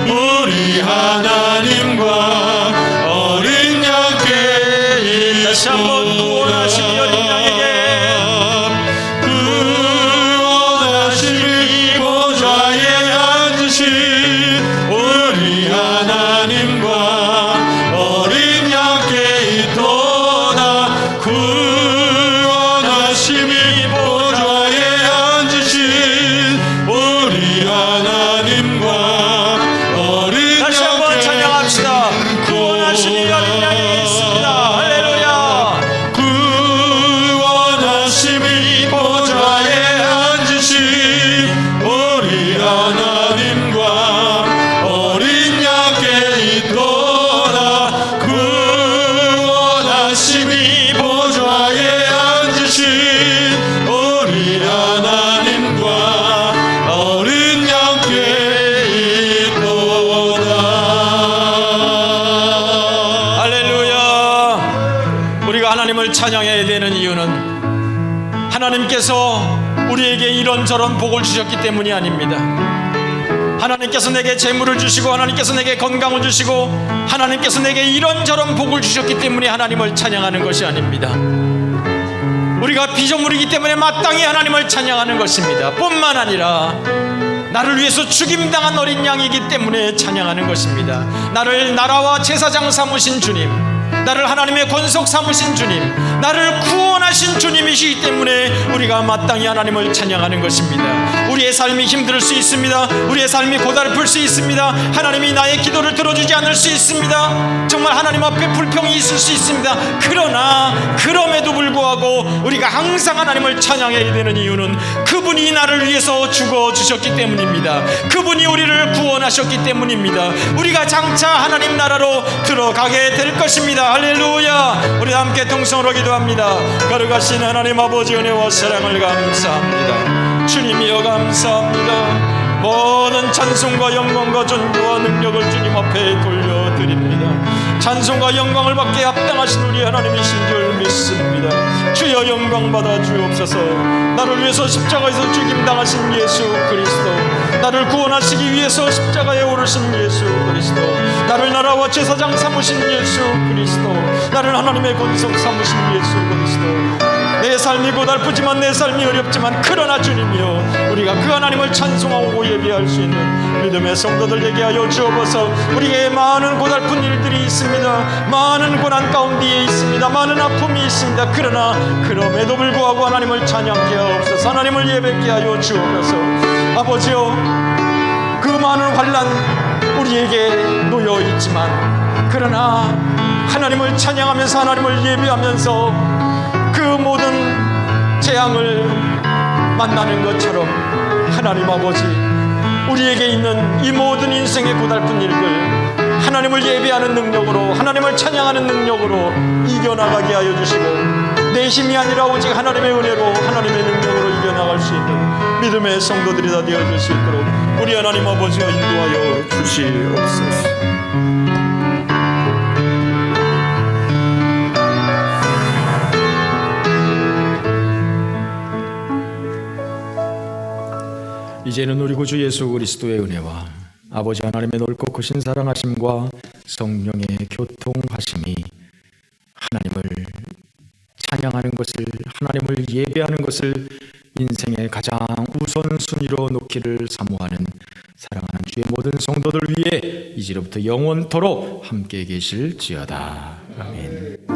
우리 하나님과 어린 양께
다시 한번 구원하심이 어린 양에게
구원하심이 보좌에 앉으신 우리 하나님과 어린 양께 있도다. 구원하심이 보좌에 앉으신 우리 하나님과 어린
다시 한번 찬양합시다. 구원하심이 어린 양에게 있습니다. 할렐루야.
구원하심이 보좌에 앉으신 우리 하나님과 어린 양께 있도다. 구원하심이 보좌에 앉으신 우리 하나님과 어린 양께 있도다.
할렐루야. 우리가 하나님을 찬양해야 되는 이유는 하나님께서 우리에게 이런저런 복을 주셨기 때문이 아닙니다. 하나님께서 내게 재물을 주시고 하나님께서 내게 건강을 주시고 하나님께서 내게 이런저런 복을 주셨기 때문에 하나님을 찬양하는 것이 아닙니다. 우리가 피조물이기 때문에 마땅히 하나님을 찬양하는 것입니다. 뿐만 아니라 나를 위해서 죽임당한 어린 양이기 때문에 찬양하는 것입니다. 나를 나라와 제사장 삼으신 주님, 나를 하나님의 권속 삼으신 주님, 나를 구원하신 주님이시기 때문에 우리가 마땅히 하나님을 찬양하는 것입니다. 우리의 삶이 힘들 수 있습니다. 우리의 삶이 고달플 수 있습니다. 하나님이 나의 기도를 들어주지 않을 수 있습니다. 정말 하나님 앞에 불평이 있을 수 있습니다. 그러나 그럼에도 불구하고 우리가 항상 하나님을 찬양해야 되는 이유는 그분이 나를 위해서 죽어주셨기 때문입니다. 그분이 우리를 구원하셨기 때문입니다. 우리가 장차 하나님 나라로 들어가게 될 것입니다. 할렐루야. 우리 함께 통성으로 기도합니다. 거룩하신 하나님 아버지 은혜와 사랑을 감사합니다. 주님이여 감사합니다. 모든 찬송과 영광과 존귀와 능력을 주님 앞에 돌려드립니다. 찬송과 영광을 받게 합당하신 우리 하나님이신 줄 믿습니다. 주여 영광 받아 주옵소서. 나를 위해서 십자가에서 죽임당하신 예수 그리스도, 나를 구원하시기 위해서 십자가에 오르신 예수 그리스도, 나를 나라와 제사장 삼으신 예수 그리스도, 나를 하나님의 권속 삼으신 예수 그리스도. 내 삶이 고달프지만 내 삶이 어렵지만 그러나 주님이여 우리가 그 하나님을 찬송하고 예배할 수 있는 믿음의 성도들 되게 하여 주옵소서. 우리에게 많은 고달픈 일들이 있습니다. 많은 고난 가운데에 있습니다. 많은 아픔이 있습니다. 그러나 그럼에도 불구하고 하나님을 찬양케 하옵소서. 하나님을 예배케 하여 주옵소서. 아버지여, 그 많은 환난 우리에게 놓여 있지만 그러나 하나님을 찬양하면서 하나님을 예배하면서 그 모든 재앙을 만나는 것처럼 하나님 아버지, 우리에게 있는 이 모든 인생의 고달픈 일들 하나님을 예배하는 능력으로, 하나님을 찬양하는 능력으로 이겨나가게 하여 주시고, 내 힘이 아니라 오직 하나님의 은혜로, 하나님의 능력으로 이겨나갈 수 있는 믿음의 성도들이 다 되어질 수 있도록 우리 하나님 아버지가 인도하여 주시옵소서. 이제는 우리 구주 예수 그리스도의 은혜와 아버지 하나님의 넓고 크신 사랑하심과 성령의 교통하심이 하나님을 찬양하는 것을, 하나님을 예배하는 것을 인생의 가장 우선순위로 놓기를 사모하는 사랑하는 주의 모든 성도들 위해 이제로부터 영원토록 함께 계실지어다. 아멘.